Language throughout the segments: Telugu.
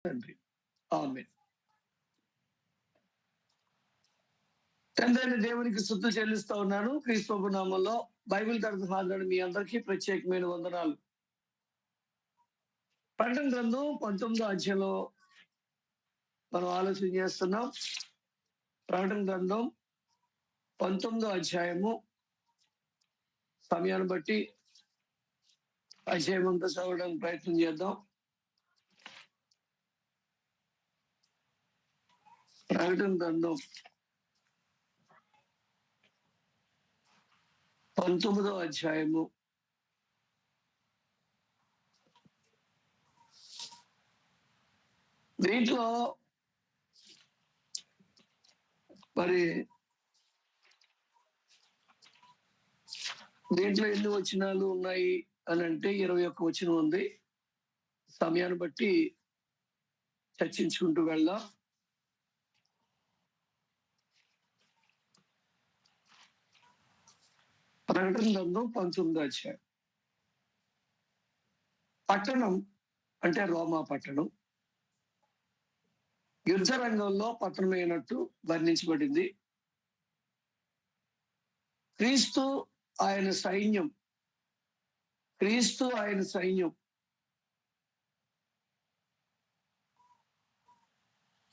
తండ్రి. ఆమేన్. తండ్రి దేవునికి స్తుతులు చెల్లిస్తా ఉన్నాను. క్రీస్తు ప్రభు నామంలో బైబిల్ తరగతి హాజరైన మీ అందరికీ ప్రత్యేకమైన వందనాలు. ప్రకటన గ్రంథం 19వ అధ్యాయంలో మనం ఆలోచన చేస్తున్నాం. ప్రకటన గ్రంథం 19వ అధ్యాయము సమయాన్ని బట్టి అధ్యాయం అంతా చదవడానికి ప్రయత్నం చేద్దాం. ప్రకటన గ్రంథం 19వ అధ్యాయము దీంట్లో ఎన్ని వచనాలు ఉన్నాయి అని అంటే 21 వచనం ఉంది. సమయాన్ని బట్టి చర్చించుకుంటూ వెళ్దాం. ప్రకటన గ్రంథం 19వ అధ్యాయం. పట్టణం అంటే రోమా పట్టణం యుద్ధ రంగంలో పతనమైనట్టు వర్ణించబడింది. క్రీస్తు ఆయన సైన్యం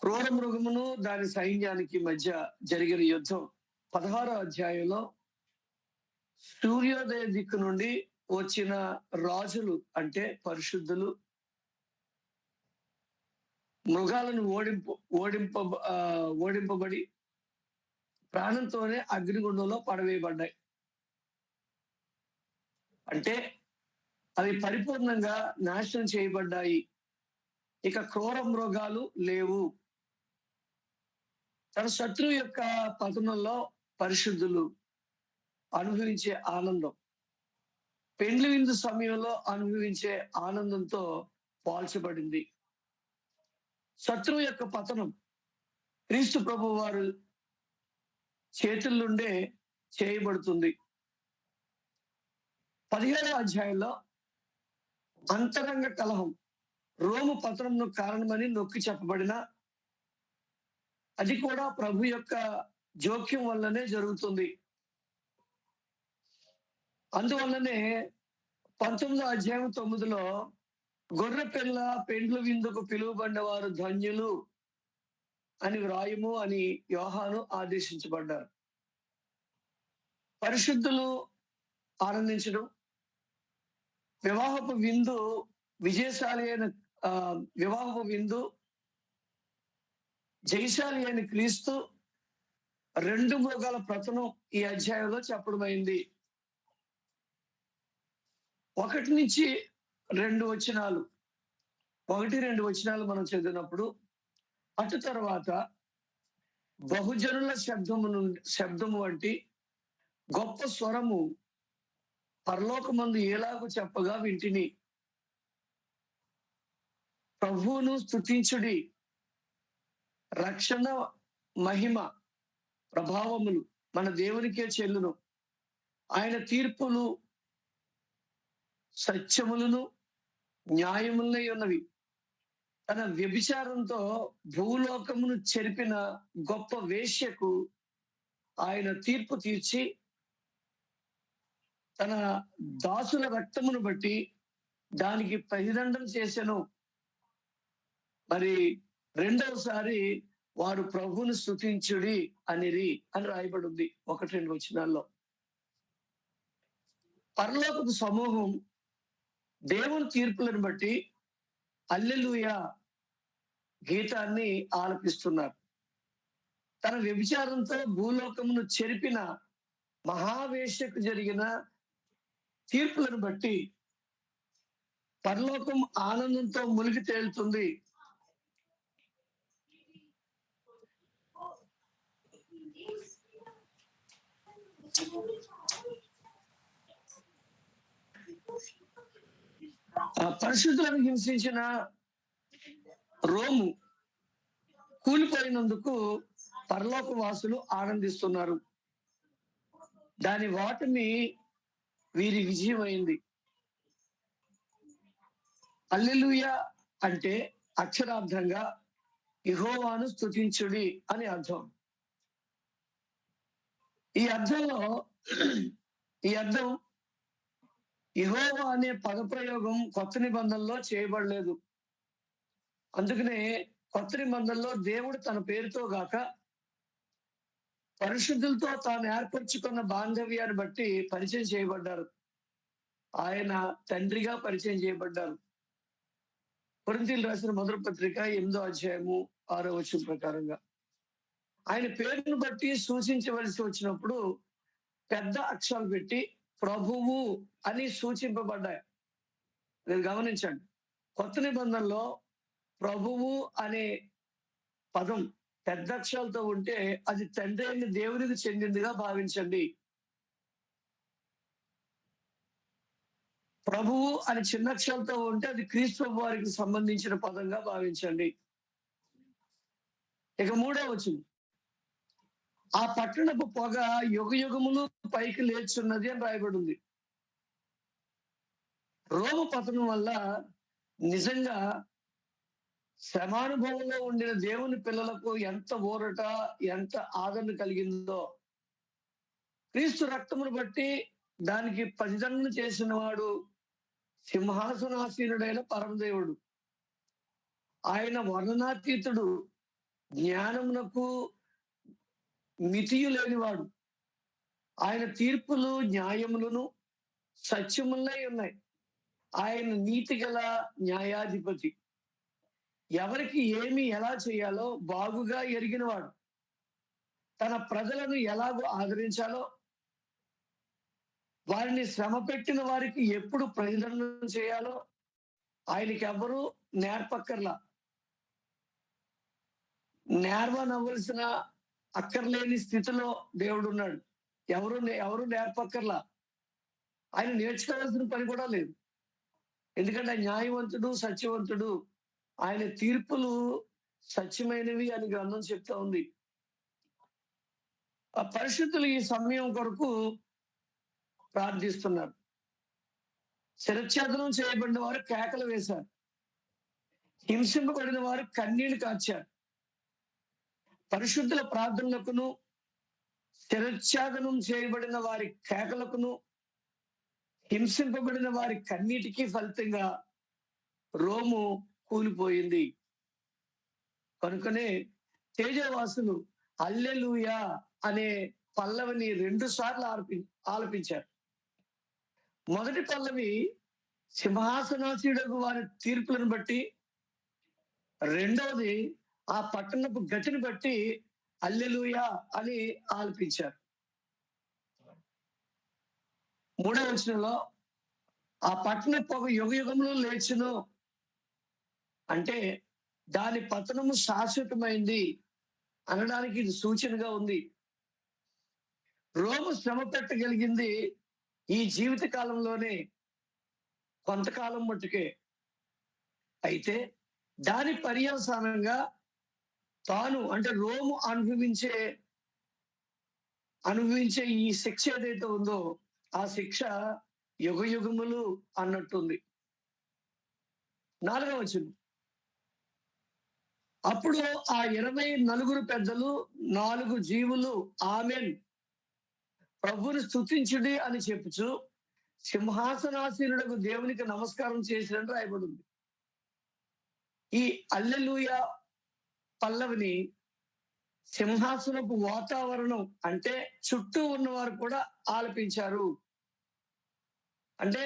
క్రూర మృగమును దాని సైన్యానికి మధ్య జరిగిన యుద్ధం 16వ అధ్యాయంలో సూర్యోదయ దిక్కు నుండి వచ్చిన రాజులు అంటే పరిశుద్ధులు మృగాలను ఓడింపబడి ప్రాణంతోనే అగ్నిగుండంలో పడవేయబడ్డాయి. అంటే అవి పరిపూర్ణంగా నాశనం చేయబడ్డాయి. ఇక క్రూర మృగాలు లేవు. తన శత్రువు యొక్క పతనంలో పరిశుద్ధులు అనుభవించే ఆనందం పెండ్లి విందు సమయంలో అనుభవించే ఆనందంతో పోల్చబడింది. శత్రువు యొక్క పతనం క్రీస్తు ప్రభు వారు చేతుల నుండే చేయబడుతుంది. 17వ అధ్యాయంలో అంతరంగ కలహం రోము పతనంకు కారణమని నొక్కి చెప్పబడిన అది కూడా ప్రభు యొక్క జోక్యం వల్లనే జరుగుతుంది. అందువల్లనే 19వ అధ్యాయం 9లో గొర్రె పిల్ల పెండ్లు విందుకు పిలువబడిన వారు ధన్యులు అని వ్రాయము అని యోహాను ఆదేశించబడ్డారు. పరిశుద్ధులు ఆనందించడం, వివాహపు విందు జయశాలి అయిన క్రీస్తు 2 మృగాల పతనం ఈ అధ్యాయంలో చెప్పడమైంది. 1 నుంచి 2 వచనాలు 1-2 వచనాలు మనం చదివినప్పుడు అటు తర్వాత బహుజనుల శబ్దము వంటి గొప్ప స్వరము పరలోకమందు ఎలాగూ చెప్పగా వింటిని, ప్రభువును స్తుతించుడి, రక్షణ మహిమ ప్రభావములు మన దేవునికే చెల్లును. ఆయన తీర్పులు సత్యములను న్యాయములై ఉన్నవి. తన వ్యభిచారంతో భూలోకమును చెరిపిన గొప్ప వేశ్యకు ఆయన తీర్పు తీర్చి తన దాసుల రక్తమును బట్టి దానికి ప్రతిదండం చేసెను. మరి రెండవసారి వారు ప్రభువును స్తుతించుడి అని రాయబడి ఉంది 1-2 వచనాల్లో. పరలోకపు సమూహం దేవుని తీర్పులను బట్టి హల్లెలూయా గీతాన్ని ఆలపిస్తున్నారు. తన వ్యభిచారంతో భూలోకమును చెరిపిన మహావేశ్యకు జరిగిన తీర్పులను బట్టి పరలోకం ఆనందంతో మునిగి తేలుతుంది. పరిశుద్ధులను హింసించిన రోము కూలిపోయినందుకు పరలోక వాసులు ఆనందిస్తున్నారు. దాని వాటిని వీరి విజయమైంది. హల్లెలూయా అంటే అక్షరార్థంగా యెహోవాను స్తుతించుడి అని అర్థం. ఈ అర్థంలో ఈ అర్థం యెహోవా అనే పదప్రయోగం కొత్త నిబంధనలో చేయబడలేదు. అందుకనే కొత్త నిబంధనలో దేవుడు తన పేరుతో గాక పరిశుద్ధులతో తాను ఏర్పరచుకున్న బాంధవ్యాన్ని బట్టి పరిచయం చేయబడ్డారు. ఆయన తండ్రిగా పరిచయం చేయబడ్డారు. కొరింథీయులకు రాసిన మొదటి పత్రిక 8వ అధ్యాయము 6వ వచనం ప్రకారంగా ఆయన పేరును బట్టి సూచించవలసి వచ్చినప్పుడు పెద్ద అక్షరాలు పెట్టి ప్రభువు అని సూచింపబడ్డాయి. మీరు గమనించండి, కొత్త నిబంధనలో ప్రభువు అనే పదం పెద్ద అక్షరాలతో ఉంటే అది తండ్రి అయిన దేవునికి చెందిందిగా భావించండి. ప్రభువు అని చిన్న అక్షరాలతో ఉంటే అది క్రీస్తు వారికి సంబంధించిన పదంగా భావించండి. ఇక 3వ వచనం, ఆ పట్టణపు పొగ యుగ యుగములు పైకి లేచున్నది అని రాయబడి ఉంది. రోమ పతనం వల్ల నిజంగా శ్రమానుభవంలో ఉండిన దేవుని పిల్లలకు ఎంత ఊరట, ఎంత ఆదరణ కలిగిందో, క్రీస్తు రక్తమును బట్టి దానికి ప్రతిదండన చేసిన వాడు సింహాసనాసీనుడైన పరమదేవుడు. ఆయన వర్ణనాతీతుడు, జ్ఞానమునకు మితియు లేనివాడు. ఆయన తీర్పులు న్యాయములను సత్యములై ఉన్నాయి. ఆయన నీతి గల న్యాయాధిపతి. ఎవరికి ఏమి ఎలా చేయాలో బాగుగా ఎరిగినవాడు. తన ప్రజలను ఎలాగో ఆదరించాలో, వారిని శ్రమ పెట్టిన వారికి ఎప్పుడు ప్రతిదండన చేయాలో ఆయనకి ఎవరు నేర్పక్కర్లా. నేర్వనవలసిన అక్కర్లేని స్థితిలో దేవుడు ఉన్నాడు. ఎవరు నేర్పక్కర్లా. ఆయన నేర్చుకోవాల్సిన పని కూడా లేదు. ఎందుకంటే ఆయన న్యాయవంతుడు, సత్యవంతుడు. ఆయన తీర్పులు సత్యమైనవి అని గ్రంథం చెప్తా ఉంది. ఆ పరిశుద్ధులు ఈ సమయం కొరకు ప్రార్థిస్తున్నారు. శిరచ్ఛేదనం చేయబడిన వారు కేకలు వేశారు. హింసింపబడిన వారు కన్నీళ్లు కార్చారు. పరిశుద్ధుల ప్రార్థనలకును శిరచ్ఛేదనం చేయబడిన వారి కేకలకును హింసింపబడిన వారి కన్నీటికి ఫలితంగా రోము కూలిపోయింది. కనుకనే తేజవాసులు హల్లెలూయా అనే పల్లవిని 2 సార్లు ఆలపించారు. మొదటి పల్లవి సింహాసనాసీనుడగు వారి తీర్పులను బట్టి, రెండవది ఆ పట్టణపు గతిని బట్టి హల్లెలూయా అని ఆలపించారు. 3వ వచనంలో ఆ పట్టణ పొగ యుగ యుగంలో లేచును అంటే దాని పతనము శాశ్వతమైంది అనడానికి ఇది సూచనగా ఉంది. రోము శ్రమ పెట్టగలిగింది ఈ జీవిత కాలంలోనే, కొంతకాలం మట్టుకే. అయితే దాని పర్యవసానంగా తాను అంటే రోము అనుభవించే ఈ శిక్ష ఏదైతే ఉందో ఆ శిక్ష యుగ యుగములు అన్నట్టుంది. 4వ వచనం, అప్పుడు ఆ 24 పెద్దలు 4 జీవులు ఆమెన్ ప్రభువుని స్తుతించుడి అని చెప్పుచు సింహాసనాసీనుడకు దేవునికి నమస్కారం చేసినట్టు రాయబడింది. ఈ హల్లెలూయా పల్లవిని సింహాసనపు వాతావరణం అంటే చుట్టూ ఉన్నవారు కూడా ఆలపించారు. అంటే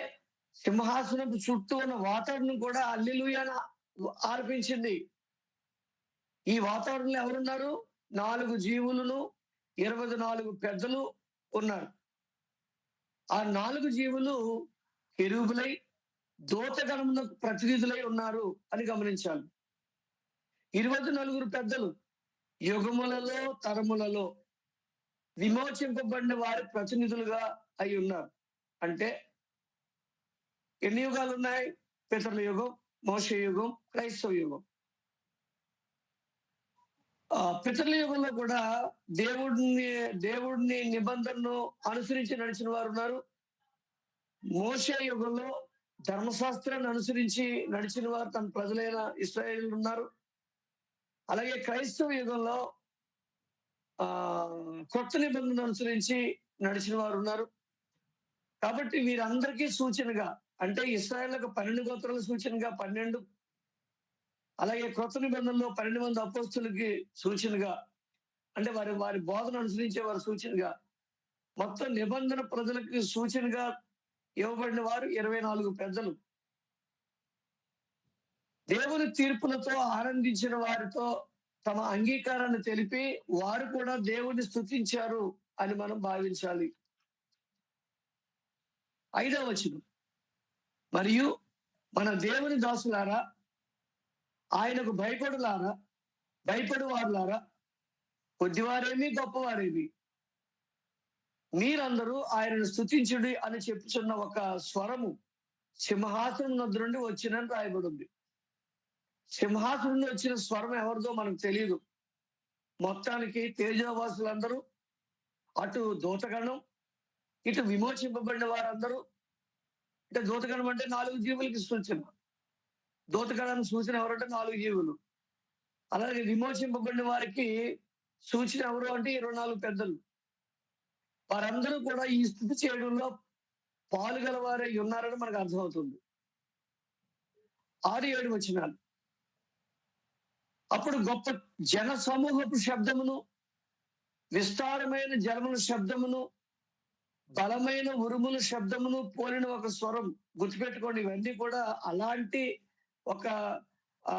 సింహాసనపు చుట్టూ ఉన్న వాతావరణం కూడా హల్లెలూయాను ఆలపించింది. ఈ వాతావరణంలో ఎవరున్నారు? 4 జీవులను 24 పెద్దలు ఉన్నారు. ఆ 4 జీవులు కెరూబులై దూతగణములకు ప్రతినిధులై ఉన్నారు అని గమనించాలి. 24 పెద్దలు యుగములలో తరములలో విమోచింపబడిన వారి ప్రతినిధులుగా అయి ఉన్నారు. అంటే ఎన్ని యుగాలు ఉన్నాయి? పితరుల యుగం, మోషే యుగం, క్రైస్తవ యుగం. పితరుల యుగంలో కూడా దేవుడిని నిబంధనను అనుసరించి నడిచిన వారు ఉన్నారు. మోషే యుగంలో ధర్మశాస్త్రాన్ని అనుసరించి నడిచిన వారు తన ప్రజలైన ఇశ్రాయేలీయులు ఉన్నారు. అలాగే క్రైస్తవ యుగంలో ఆ కొత్త నిబంధనను అనుసరించి నడిచిన వారు ఉన్నారు. కాబట్టి వీరందరికీ సూచనగా, అంటే ఇశ్రాయేలుకు 12 గోత్రాల సూచనగా 12, అలాగే కొత్త నిబంధనలో 12 మంది అపోస్తులకి సూచనగా, అంటే వారి వారి బోధన అనుసరించే వారి సూచనగా, మొత్తం నిబంధన ప్రజలకి సూచనగా ఇవ్వబడిన వారు 24 పెద్దలు. దేవుని తీర్పులతో ఆనందించిన వారితో తమ అంగీకారాన్ని తెలిపి వారు కూడా దేవుని స్తుతించారు అని మనం భావించాలి. 5వ వచనం, మరియు మన దేవుని దాసులారా, ఆయనకు భయపడు వారులారా, కొద్దివారేమి గొప్పవారేమి, మీరందరూ ఆయనను స్తుతించుడి అని చెప్పుచున్న ఒక స్వరము సింహాసనం వద్ద నుండి వచ్చినని రాయబడింది. సింహాసనం నుండి వచ్చిన స్వరం ఎవరిదో మనకు తెలియదు. మొత్తానికి తేజోవాసులందరూ, అటు దూతగణం, ఇటు విమోచింపబడిన వారందరూ, అంటే దూతగణం అంటే 4 జీవులకి సూచన. దూతగణానికి సూచన ఎవరంటే 4 జీవులు. అలాగే విమోచింపబడిన వారికి సూచన ఎవరు అంటే 24 పెద్దలు. వారందరూ కూడా ఈ స్థితి చేయడంలో పాలుగలవారై ఉన్నారని మనకు అర్థమవుతుంది. 6, 7 వచనాలు. అప్పుడు గొప్ప జన సమూహపు శబ్దమును, విస్తారమైన జలముల శబ్దమును, బలమైన ఉరుముల శబ్దమును పోలిన ఒక స్వరం. గుర్తుపెట్టుకోండి, ఇవన్నీ కూడా అలాంటి ఒక ఆ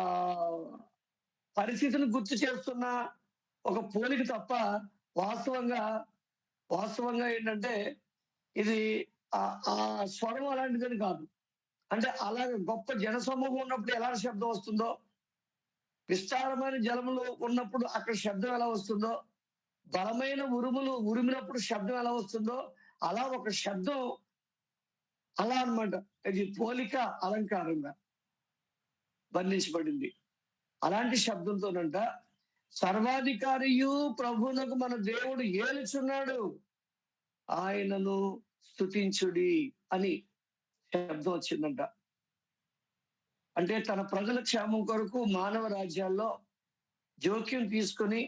పరిస్థితిని గుర్తు చేస్తున్న ఒక పోలిక తప్ప వాస్తవంగా ఏంటంటే ఇది ఆ స్వరం అలాంటిదని కాదు. అంటే అలాగే గొప్ప జనసమూహం ఉన్నప్పుడు ఎలాంటి శబ్దం వస్తుందో, విస్తారమైన జలములు ఉన్నప్పుడు అక్కడ శబ్దం ఎలా వస్తుందో, బలమైన ఉరుములు ఉరిమినప్పుడు శబ్దం ఎలా వస్తుందో, అలా ఒక శబ్దం అలా అన్నమాట. ఇది పోలిక అలంకారంగా వర్ణించబడింది. అలాంటి శబ్దంతోనంట సర్వాధికారియు ప్రభువునకు మన దేవుడు ఏలుచున్నాడు, ఆయనను స్తుతించుడి అని శబ్దం వచ్చిందంట. అంటే తన ప్రజల క్షేమం కొరకు మానవ రాజ్యాల్లో జోక్యం తీసుకొని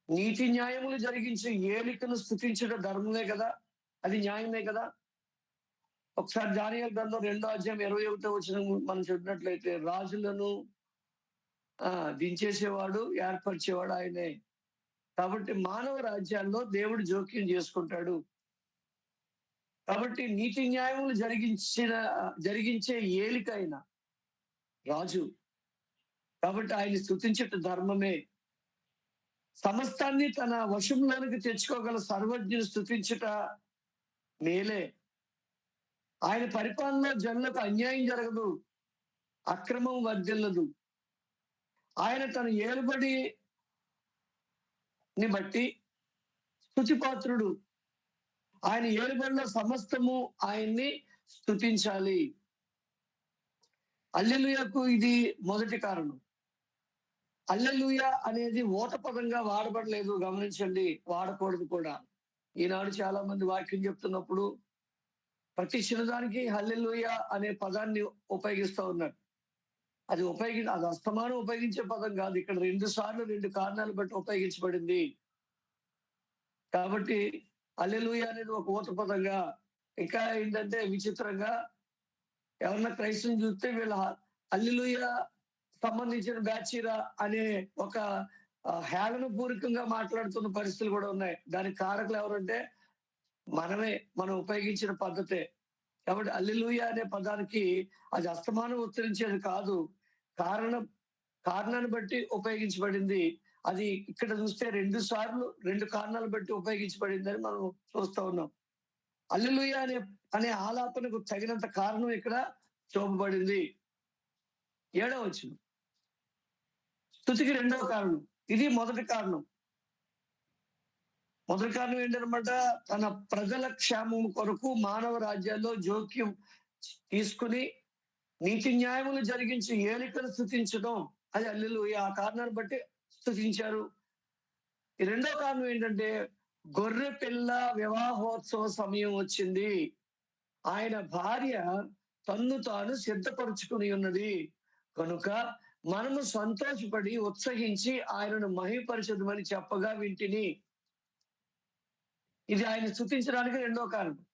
నీతి న్యాయములు జరిగించి ఏలికను స్తుతించడం ధర్మమే కదా, అది న్యాయమే కదా. ఒకసారి దానియేలు గ్రంథం 2వ అధ్యాయం 21వ వచనం మనం చెప్పినట్లయితే, రాజులను దించేసేవాడు, ఏర్పరిచేవాడు ఆయనే. కాబట్టి మానవ రాజ్యాల్లో దేవుడు జోక్యం చేసుకుంటాడు. కాబట్టి నీతి న్యాయములు జరిగించే ఏలికైన రాజు, కాబట్టి ఆయన స్తుతించట ధర్మమే. సమస్తాన్ని తన వశంలోనికి తెచ్చుకోగల సర్వజ్ఞుని స్తుతించుట మేలే. ఆయన పరిపాలనలో జనులకు అన్యాయం జరగదు, అక్రమం వర్ధిల్లదు. ఆయన తన ఏలుబడిని బట్టి స్తుతిపాత్రుడు. ఆయన ఏలుబడిలో సమస్తము ఆయన్ని స్తుతించాలి. హల్లెలూయాకు ఇది మొదటి కారణం. హల్లెలూయా అనేది ఊత పదంగా వాడబడలేదు, గమనించండి, వాడకూడదు కూడా. ఈనాడు చాలా మంది వాక్యం చెప్తున్నప్పుడు ప్రతి చిన్నదానికి హల్లెలూయా అనే పదాన్ని ఉపయోగిస్తూ ఉన్నారు. అది అస్తమానం ఉపయోగించే పదం కాదు. ఇక్కడ 2 సార్లు 2 కారణాలు బట్టి ఉపయోగించబడింది. కాబట్టి హల్లెలూయా అనేది ఒక ఊత పదంగా, ఇంకా ఏంటంటే విచిత్రంగా ఎవరన్నా క్రైస్తవుని చూస్తే వీళ్ళ హల్లెలూయా సంబంధించిన బ్యాచీరా అనే ఒక హేళన పూర్వకంగా మాట్లాడుతున్న పరిస్థితులు కూడా ఉన్నాయి. దానికి కారకులు ఎవరంటే మనం ఉపయోగించిన పద్ధతే. కాబట్టి హల్లెలూయా అనే పదానికి అది అస్తమానం ఉచ్చరించేది కాదు, కారణాన్ని బట్టి ఉపయోగించబడింది. అది ఇక్కడ చూస్తే 2 సార్లు 2 కారణాలు బట్టి ఉపయోగించబడిందని మనం చూస్తా ఉన్నాం. హల్లెలూయా అనే ఆలాపనకు తగినంత కారణం ఇక్కడ చూపబడింది. 7వ వచనం, స్తుతికి 2వ కారణం. ఇది మొదటి కారణం. మొదటి కారణం ఏంటనమాట, తన ప్రజల క్షేమం కొరకు మానవ రాజ్యాల్లో జోక్యం తీసుకుని నీతి న్యాయములు జరిగించి ఏలికను స్తుతించడం, అది హల్లెలూయా. ఆ కారణాన్ని బట్టి స్తుతించారు. ఈ 2వ కారణం ఏంటంటే, గొర్రె పిల్ల వివాహోత్సవ సమయం వచ్చింది. ఆయన భార్య తన్ను తాను సిద్ధపరచుకుని ఉన్నది కనుక మనము సంతోషపడి ఉత్సహించి ఆయనను మహిమపరచదమని చెప్పగా వింటిని. ఇది ఆయన స్తుతించడానికి రెండో కారణం.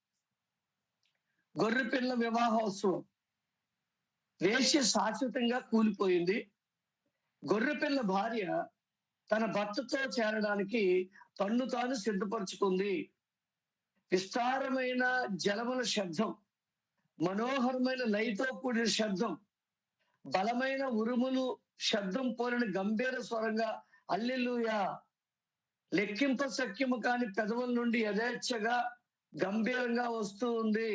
గొర్రెపిల్ల వివాహోత్సవం. వేశ్య శాశ్వతంగా కూలిపోయింది. గొర్రెపిల్ల భార్య తన భర్తతో చేరడానికి తన్ను తాను సిద్ధపరచుకుంది. విస్తారమైన జలముల శబ్దం, మనోహరమైన లయతో కూడిన శబ్దం, బలమైన ఉరుములు శబ్దం పోలిన గంభీర స్వరంగా హల్లెలూయా, లెక్కింప సఖ్యము కాని పెదవుల నుండి యథేచ్ఛగా గంభీరంగా వస్తూ ఉంది.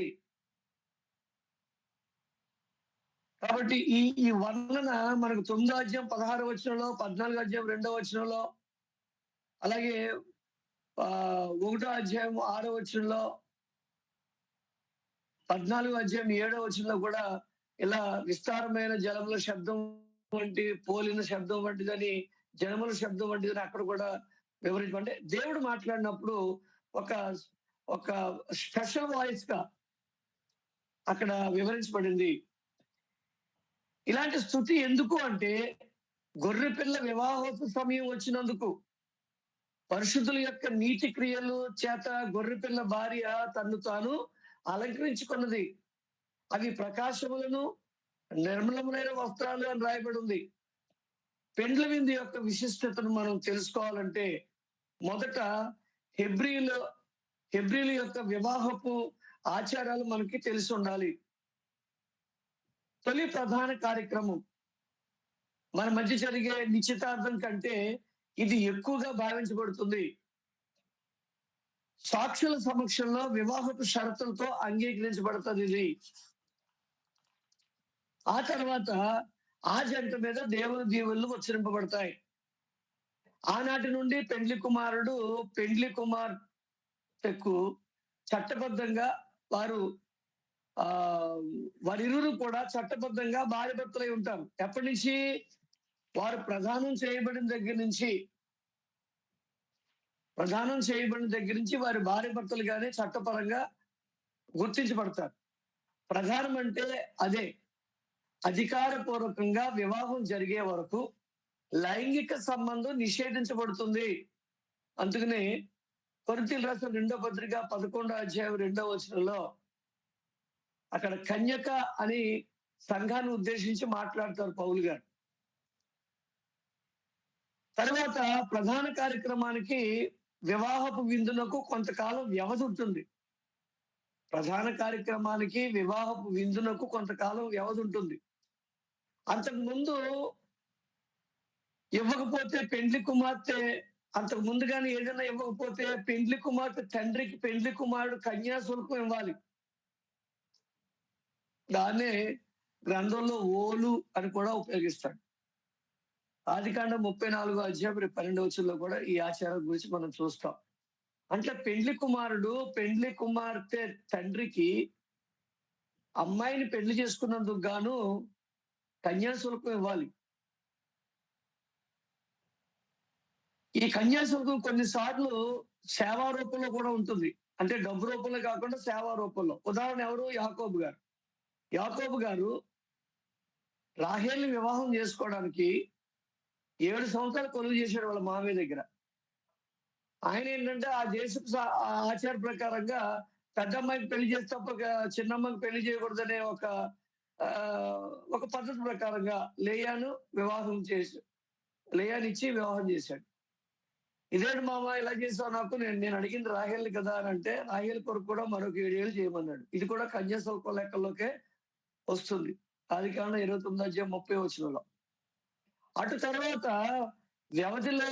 కాబట్టి ఈ ఈ వర్ణన మనకు 9వ అధ్యాయం 16వ వచనంలో, 14వ అధ్యాయం 2వ వచనంలో, అలాగే 1వ అధ్యాయం 6వ వచనంలో, 14వ అధ్యాయం 7వ వచనంలో కూడా ఇలా విస్తారమైన జలముల శబ్దం వంటి, పోలిన శబ్దం వంటిదని, జనముల శబ్దం వంటిదని అక్కడ కూడా వివరించమంటే దేవుడు మాట్లాడినప్పుడు ఒక ఒక స్పెషల్ వాయిస్ గా అక్కడ వివరించబడింది. ఇలాంటి స్థుతి ఎందుకు అంటే, గొర్రెపిల్ల వివాహోత్సవ సమయం వచ్చినందుకు, పరిశుద్ధుల యొక్క నీతి క్రియలు చేత గొర్రెపిల్ల భార్య తన్ను తాను అలంకరించుకున్నది. అవి ప్రకాశములను నిర్మలములైన వస్త్రాలు అని రాయబడి ఉంది. పెండ్ల విందు యొక్క విశిష్టతను మనం తెలుసుకోవాలంటే మొదట హెబ్రీల యొక్క వివాహపు ఆచారాలు మనకి తెలిసి ఉండాలి. తొలి ప్రధాన కార్యక్రమం మన మధ్య జరిగే నిశ్చితార్థం కంటే ఇది ఎక్కువగా భావించబడుతుంది. సాక్షుల సమక్షంలో వివాహపు షరతులతో అంగీకరించబడుతుంది ఇది. ఆ తర్వాత ఆ జంట మీద దేవుని దీవెనలు ఉచ్చరింపబడతాయి. ఆనాటి నుండి పెండ్లి కుమారుడు పెండ్లి కుమార్తెకు చట్టబద్ధంగా వారిరువురు కూడా చట్టబద్ధంగా భార్య భర్తలై ఉంటారు. ఎప్పటి నుంచి? వారు ప్రదానం చేయబడిన దగ్గర నుంచి వారి భార్య భర్తలుగానే చట్టపరంగా గుర్తించబడతారు. ప్రధానం అంటే అదే, అధికారపూర్వకంగా వివాహం జరిగే వరకు లైంగిక సంబంధం నిషేధించబడుతుంది. అందుకనే కొరింథీయులకు రాసిన 2వ పత్రిక 11వ అధ్యాయం 2వ వచనంలో అక్కడ కన్యక అని సంఘాన్ని ఉద్దేశించి మాట్లాడతారు పౌలు గారు. తర్వాత ప్రధాన కార్యక్రమానికి, వివాహపు విందునకు కొంతకాలం వ్యవధి ఉంటుంది. అంతకుముందు ఇవ్వకపోతే పెండ్లి కుమార్తె, అంతకు ముందుగానే ఏదైనా ఇవ్వకపోతే పెండ్లి కుమార్తె తండ్రికి పెండ్లి కుమారుడు కన్యాశుల్కం ఇవ్వాలి. దాన్నే గ్రంథంలో ఓలు అని కూడా ఉపయోగిస్తాడు. ఆదికాండం 34వ అధ్యాయం 12వ వచనంలో కూడా ఈ ఆచారం గురించి మనం చూస్తాం. అంటే పెండ్లి కుమారుడు పెండ్లి కుమార్తె తండ్రికి అమ్మాయిని పెళ్లి చేసుకున్నందుకు గాను కన్యాశుల్కం ఇవ్వాలి. ఈ కన్యాశుల్కం కొన్నిసార్లు సేవా రూపంలో కూడా ఉంటుంది. అంటే డబ్బు రూపంలో కాకుండా సేవా రూపంలో. ఉదాహరణ ఎవరు? యాకోబు గారు రాహేల్ని వివాహం చేసుకోవడానికి 7 సంవత్సరాలు కొలువు చేశాడు వాళ్ళ మామయ్య దగ్గర. ఆయన ఏంటంటే ఆ దేశపు ఆచార ప్రకారంగా పెద్ద అమ్మాయికి పెళ్లి చేస్తే చిన్న అమ్మాయికి పెళ్లి చేయకూడదనే ఒక పద్ధతి ప్రకారంగా లేయానిచ్చి వివాహం చేశాడు. ఇదేంటి మామ ఇలా చేసావు నాకు, నేను అడిగింది రాహేల్ని కదా అని అంటే, రాహేల్ కొరకు కూడా మరొక 7 ఏళ్ళు చేయమన్నాడు. ఇది కూడా కన్యాశుల్కం లెక్కల్లోకే వస్తుంది. ఆదికాండం 29వ అధ్యాయం 30వ వచనంలో. అటు తర్వాత వ్యవధిలో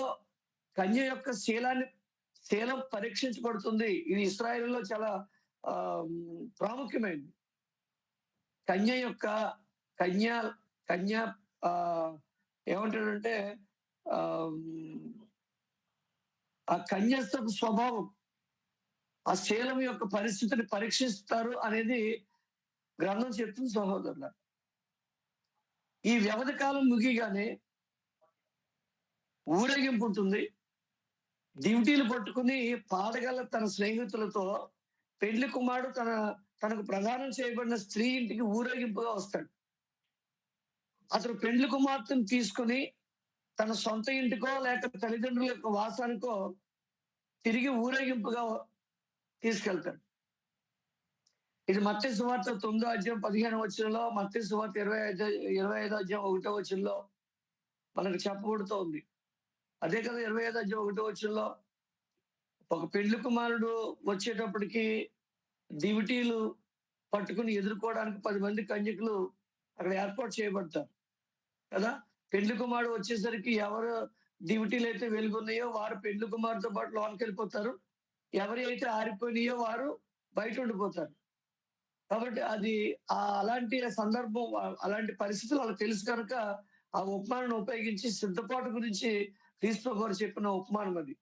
కన్య యొక్క శీలం పరీక్షించబడుతుంది. ఇది ఇశ్రాయేలులో చాలా ప్రాముఖ్యమైనది. కన్య ఏమంటాడంటే ఆ కన్యస్థపు స్వభావం, ఆ శీలం యొక్క పరిస్థితిని పరీక్షిస్తారు అనేది గ్రంథం చెప్తుంది సహోదరుల. ఈ వ్యవధి కాలం ముగియగానే ఊరేగింపు ఉంటుంది. డ్యూటీలు పట్టుకుని పాడగల తన స్నేహితులతో పెండ్లి కుమారుడు తన తనకు ప్రదానం చేయబడిన స్త్రీ ఇంటికి ఊరేగింపుగా వస్తాడు. అతను పెండ్లి కుమార్తెను తీసుకుని తన సొంత ఇంటికో లేక తల్లిదండ్రుల యొక్క వాసానికో తిరిగి ఊరేగింపుగా తీసుకెళ్తాడు. ఇది మత్తయి సువార్త 9వ అధ్యాయం 15వ వచనంలో, మత్తయి సువార్త 25వ అధ్యాయం 1వ వచనంలో మనకు చెప్పబడుతూ ఉంది. అదే కదా 25వ అధ్యాయం 1వ వచనంలో, ఒక పెండ్లి కుమారుడు వచ్చేటప్పటికి దివిటీలు పట్టుకుని ఎదుర్కోవడానికి 10 మంది కన్యకులు అక్కడ ఏర్పాటు చేయబడతారు కదా. పెండ్లి కుమారుడు వచ్చేసరికి ఎవరు దివిటీలు అయితే వెలుగున్నాయో వారు పెండ్లి కుమారుతో పాటు లోనికి వెళ్ళిపోతారు. ఎవరి అయితే ఆరిపోయినాయో వారు బయట ఉండిపోతారు. కాబట్టి అది అలాంటి సందర్భం, అలాంటి పరిస్థితులు వాళ్ళకి తెలుసు కనుక ఆ ఉపమానాన్ని ఉపయోగించి సిద్ధపాటు గురించి క్రీస్తు గారు చెప్పిన ఉపమానం అది.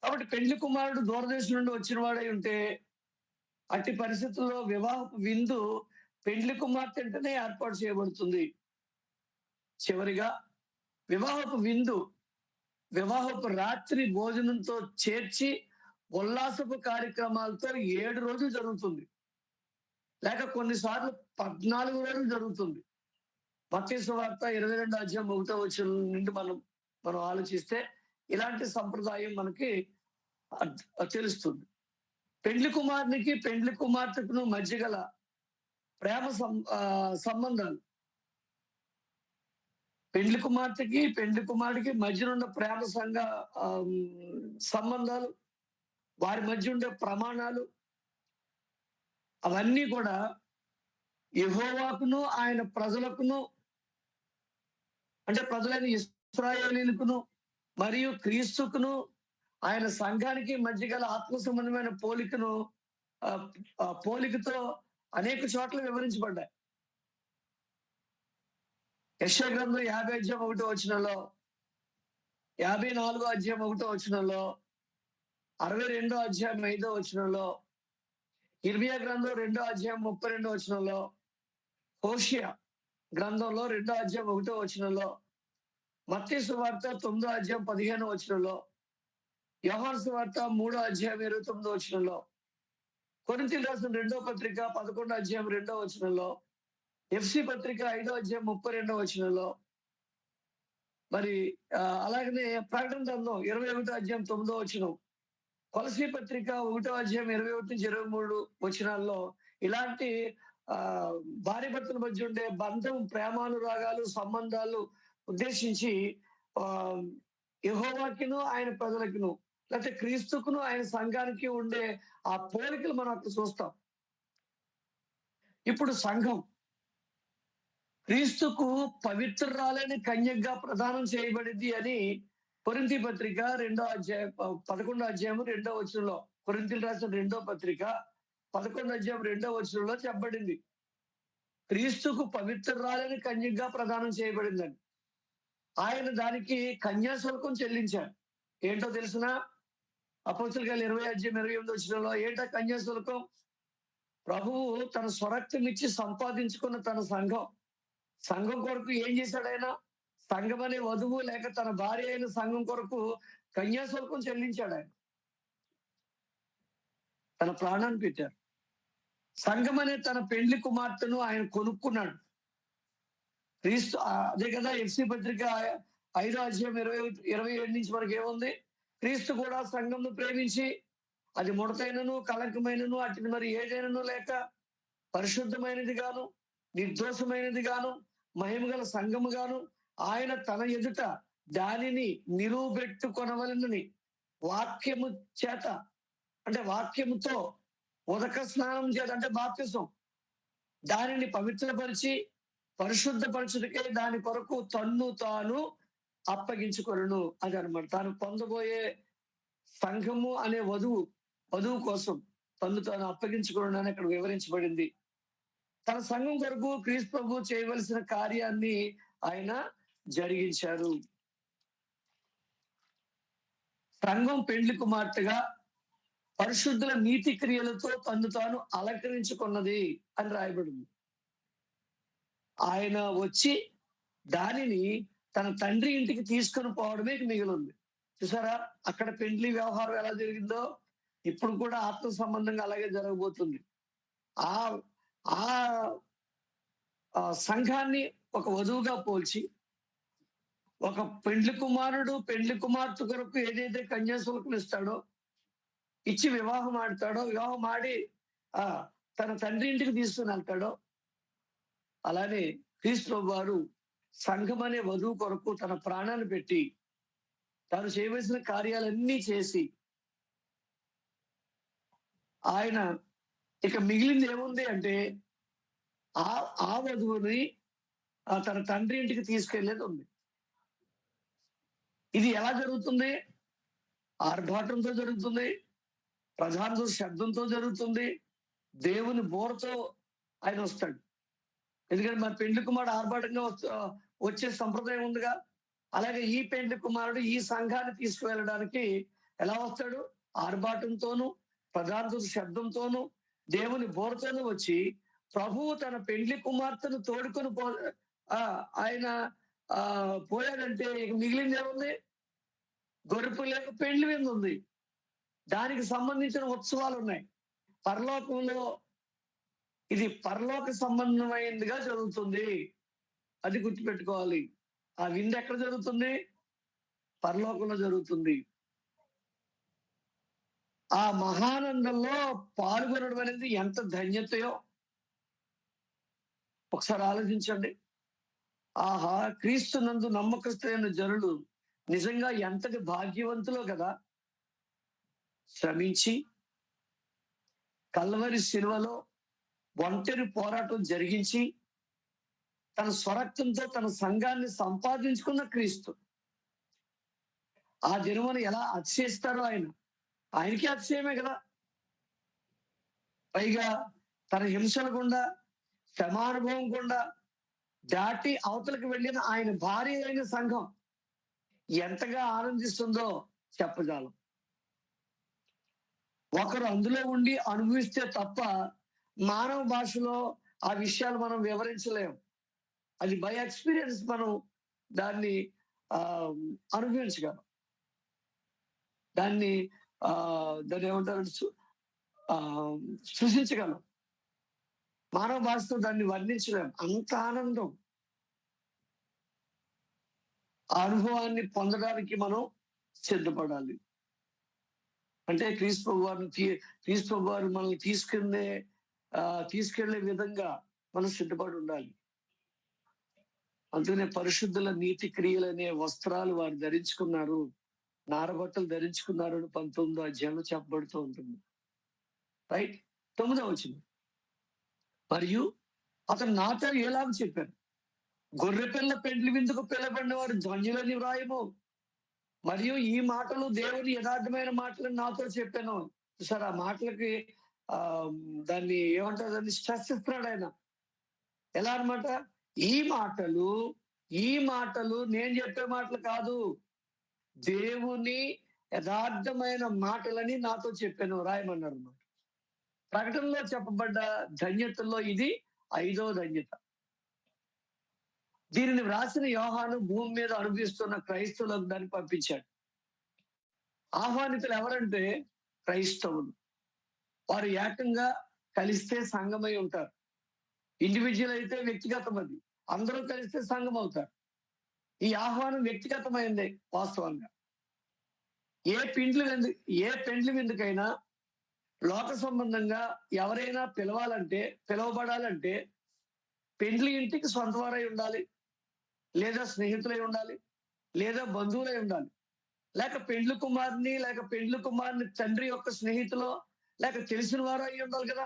కాబట్టి పెండ్లి కుమారుడు దూరదేశం నుండి వచ్చిన వాడై ఉంటే అట్టి పరిస్థితుల్లో వివాహపు విందు పెండ్లి కుమార్తె అంటేనే ఏర్పాటు చేయబడుతుంది. చివరిగా వివాహపు విందు వివాహపు రాత్రి భోజనంతో చేర్చి ఉల్లాసపు కార్యక్రమాలతో 7 రోజులు జరుగుతుంది, లేక కొన్నిసార్లు 14 రోజులు జరుగుతుంది. మత్తయి సువార్త 22వ అధ్యాయం 1వ వచనం నుండి మనం ఆలోచిస్తే ఇలాంటి సంప్రదాయం మనకి తెలుస్తుంది. పెండ్లి కుమారునికి పెండ్లి కుమార్తెకును మధ్య గల ప్రేమ సంబంధాలు, పెండ్లి కుమార్తెకి పెండ్లి కుమారుడికి మధ్యనున్న ప్రేమ సంబంధాలు, వారి మధ్య ఉండే ప్రమాణాలు అవన్నీ కూడా యెహోవాకును ఆయన ప్రజలకును, అంటే ప్రజలైన ఇశ్రాయేలీయులకును మరియు క్రీస్తుకును ఆయన సంఘానికి మధ్య గల ఆత్మ సంబంధమైన పోలికతో అనేక చోట్ల వివరించబడ్డాయి. యెషయా గ్రంథం 50 అధ్యాయం 1వ వచనంలో, 54వ అధ్యాయం 1వ వచనంలో, 62వ అధ్యాయం 5వ వచనంలో, ఇర్మియా గ్రంథం 2వ అధ్యాయం 32వ వచనంలో, హోషేయ గ్రంథంలో 2వ అధ్యాయం 1వ వచనంలో, మత్తయి సువార్త 9వ అధ్యాయం 15వ వచనంలో, యోహాను సువార్త 3వ అధ్యాయం 29వ వచనంలో, కొరింథీయులకు రాసిన 2వ పత్రిక 11వ అధ్యాయం 2వ వచనంలో, ఎఫ్సి పత్రిక 5వ అధ్యాయం 32వ వచనంలో, మరి అలాగనే ప్రకటన గ్రంథం 21వ అధ్యాయం 9వ వచనం, కొలసీ పత్రిక 1వ అధ్యాయం 21 నుంచి 23 వచనాల్లో ఇలాంటి భార్య భర్తల మధ్య ఉండే బంధం, ప్రేమానురాగాలు, సంబంధాలు ఉద్దేశించి యెహోవాకిను ఆయన ప్రజలకును, లేకపోతే క్రీస్తుకును ఆయన సంఘానికి ఉండే ఆ పోలికలు మనం అక్కడ చూస్తాం. ఇప్పుడు సంఘం క్రీస్తుకు పవిత్రురాలైన కన్యకగా ప్రదానం చేయబడింది అని కొరింథీ పత్రిక 2వ అధ్యాయం 11వ అధ్యాయం 2వ వచనంలో, కొరింథీయులకు రాసిన 2వ పత్రిక 11వ అధ్యాయం 2వ వచనంలో చెప్పబడింది. క్రీస్తుకు పవిత్రురాలైన కన్యకగా ప్రదానం చేయబడిందని. ఆయన దానికి కన్యాశుల్కం చెల్లించాడు. ఏంటో తెలుసునా? అపోస్తలుల కార్యాలు 20వ అధ్యాయం 28వ వచనంలో ఏంటో కన్యాశుల్కం? ప్రభువు తన స్వరక్తం ఇచ్చి సంపాదించుకున్న తన సంఘం కొరకు ఏం చేశాడు ఆయన? సంఘం అనే వధువు లేక తన భార్య అయిన సంఘం కొరకు కన్యాశుల్కం చెల్లించాడు. ఆయన తన ప్రాణాన్ని పెట్టారు. సంఘం అనే తన పెండ్లి కుమార్తెను ఆయన కొనుక్కున్నాడు. క్రీస్తు అదే కదా ఎఫ్సి పత్రిక 5వ అధ్యాయం 27 నుంచి మనకి ఏముంది? క్రీస్తు కూడా సంఘంను ప్రేమించి అది ముడతైనను కళంకమైనను అటు మరి ఏదైనను లేక పరిశుద్ధమైనది గాను నిర్దోషమైనది గాను మహిమగల సంఘము గాను ఆయన తన ఎదుట దానిని నిలువబెట్టుకొనవలెనని వాక్యము చేత, అంటే వాక్యముతో ఉదక స్నానం చేత, అంటే బాప్తిసం, దానిని పవిత్రపరిచి పరిశుద్ధపరచుటకే దాని కొరకు తన్ను తాను అప్పగించుకొనును. అది అనమాట తాను పొందబోయే సంఘము అనే వధువు కోసం తన్ను తాను అప్పగించుకొనును అని అక్కడ వివరించబడింది. తన సంఘం కొరకు క్రీస్తు ప్రభు చేయవలసిన కార్యాన్ని ఆయన జరిగించారు. సంఘం పెండ్లి కుమార్తెగా పరిశుద్ధుల నీతి క్రియలతో తన్ను తాను అలంకరించుకున్నది అని రాయబడింది. ఆయన వచ్చి దానిని తన తండ్రి ఇంటికి తీసుకొని పోవడమే మిగిలింది. చూసారా అక్కడ పెండ్లి వ్యవహారం ఎలా జరిగిందో ఇప్పుడు కూడా ఆత్మ సంబంధంగా అలాగే జరగబోతుంది. ఆ ఆ సంఘాన్ని ఒక వధువుగా పోల్చి, ఒక పెండ్లి కుమారుడు పెండ్లి కుమార్తె కొరకు ఏదైతే కన్యాశుల్కం ఇస్తాడో, ఇచ్చి వివాహం ఆడతాడో, వివాహం ఆడి ఆ తన తండ్రి ఇంటికి తీసుకుని వెళ్తాడో, అలానే క్రీస్తు వారు సంఘం అనే వధువు కొరకు తన ప్రాణాన్ని పెట్టి తాను చేయవలసిన కార్యాలన్నీ చేసి ఆయన ఇక మిగిలింది ఏముంది అంటే ఆ ఆ వధువుని తన తండ్రి ఇంటికి తీసుకెళ్లేది ఉంది. ఇది ఎలా జరుగుతుంది? ఆర్భాటంతో జరుగుతుంది, ప్రధాన శబ్దంతో జరుగుతుంది, దేవుని బోరతో ఆయన వస్తాడు. ఎందుకంటే మన పెండ్లి కుమారుడు ఆర్భాటంగా వచ్చే సంప్రదాయం ఉందిగా. అలాగే ఈ పెండ్లి కుమారుడు ఈ సంఘాన్ని తీసుకువెళ్ళడానికి ఎలా వస్తాడు? ఆర్భాటంతోనూ, ప్రధాన శబ్దంతోనూ, దేవుని బోరతోనూ వచ్చి ప్రభువు తన పెండ్లి కుమార్తెను తోడుకొని ఆయన పోయాడంటే ఇక మిగిలింది ఏముంది? గొర్రెపు లేక పెండ్లి విందు ఉంది. దానికి సంబంధించిన ఉత్సవాలు ఉన్నాయి. పరలోకంలో ఇది పరలోక సంబంధమైనదిగా జరుగుతుంది. అది గుర్తుపెట్టుకోవాలి. ఆ విందు ఎక్కడ జరుగుతుంది? పరలోకంలో జరుగుతుంది. ఆ మహానందంలో పాల్గొనడం అనేది ఎంత ధన్యతయో ఒకసారి ఆలోచించండి. ఆహా! క్రీస్తునందు నమ్మకస్తులైన జనులు నిజంగా ఎంతటి భాగ్యవంతులో కదా! శ్రమించి కల్వరి శిలువలో ఒంటరి పోరాటం జరిగించి తన స్వరక్తంతో తన సంఘాన్ని సంపాదించుకున్న క్రీస్తు ఆ దినమును ఎలా అతిశయిస్తారో ఆయన. ఆయనకి అతిశయమే కదా. పైగా తన హింసల గుండా, శ్రమానుభవం గుండా దాటి అవతలకు వెళ్ళిన ఆయన భార్య అయిన సంఘం ఎంతగా ఆనందిస్తుందో చెప్పజాలం. ఒకరు అందులో ఉండి అనుభవిస్తే తప్ప మానవ భాషలో ఆ విషయాలు మనం వివరించలేము. అది బై ఎక్స్పీరియన్స్ మనం దాన్ని అనుభవించగలం. దాన్ని దాన్ని ఏమంటారు? సృష్టించగలం. మానవ భాషతో దాన్ని వర్ణించలేం. అంత ఆనందం. ఆ అనుభవాన్ని పొందడానికి మనం సిద్ధపడాలి. అంటే క్రీస్తు వారు మనల్ని తీసుకెళ్లే విధంగా మనం సిద్ధపడి ఉండాలి. అందుకనే పరిశుద్ధుల నీతి క్రియలనే వస్త్రాలు వారు ధరించుకున్నారు, నారబట్టలు ధరించుకున్నారు అని 19వ అధ్యాయంలో చెప్పబడుతూ ఉంటుంది. రైట్. 9వ వచనం. మరియు అతను నాతో ఎలాగ చెప్పారు, గొర్రెపిల్ల పెండ్లి విందుకు పిలబడిన వారు ధన్యులని వ్రాయము. మరియు ఈ మాటలు దేవుని యథార్థమైన మాటలను నాతో చెప్పాను. సార్ ఆ మాటలకి ఆ దాన్ని ఏమంటారు? దాన్ని స్ట్రెస్ ఇస్తున్నాడు ఆయన. ఎలా అనమాట? ఈ మాటలు నేను చెప్పే మాటలు కాదు, దేవుని యథార్థమైన మాటలని నాతో చెప్పాను రాయమన్నారు అన్నమాట. ప్రకటనలో చెప్పబడ్డ ధన్యతల్లో ఇది 5వ ధన్యత. దీనిని వ్రాసిన యోహాను భూమి మీద అనుభవిస్తున్న క్రైస్తవులకు దాన్ని పంపించాడు. ఆహ్వానితులు ఎవరంటే క్రైస్తవులు. వారు ఏకంగా కలిస్తే సంఘమై ఉంటారు. ఇండివిజువల్ అయితే వ్యక్తిగతం అది. అందరూ కలిస్తే సంఘం అవుతారు. ఈ ఆహ్వానం వ్యక్తిగతమైందే వాస్తవంగా. ఏ పెండ్లి విందుకైనా లోక సంబంధంగా ఎవరైనా పిలవబడాలంటే పెండ్లి ఇంటికి సొంత వారై ఉండాలి, లేదా స్నేహితులై ఉండాలి, లేదా బంధువులై ఉండాలి. లేక పెండ్లి కుమారుని తండ్రి యొక్క స్నేహితులో లేక తెలిసిన వారు అయి ఉండాలి కదా.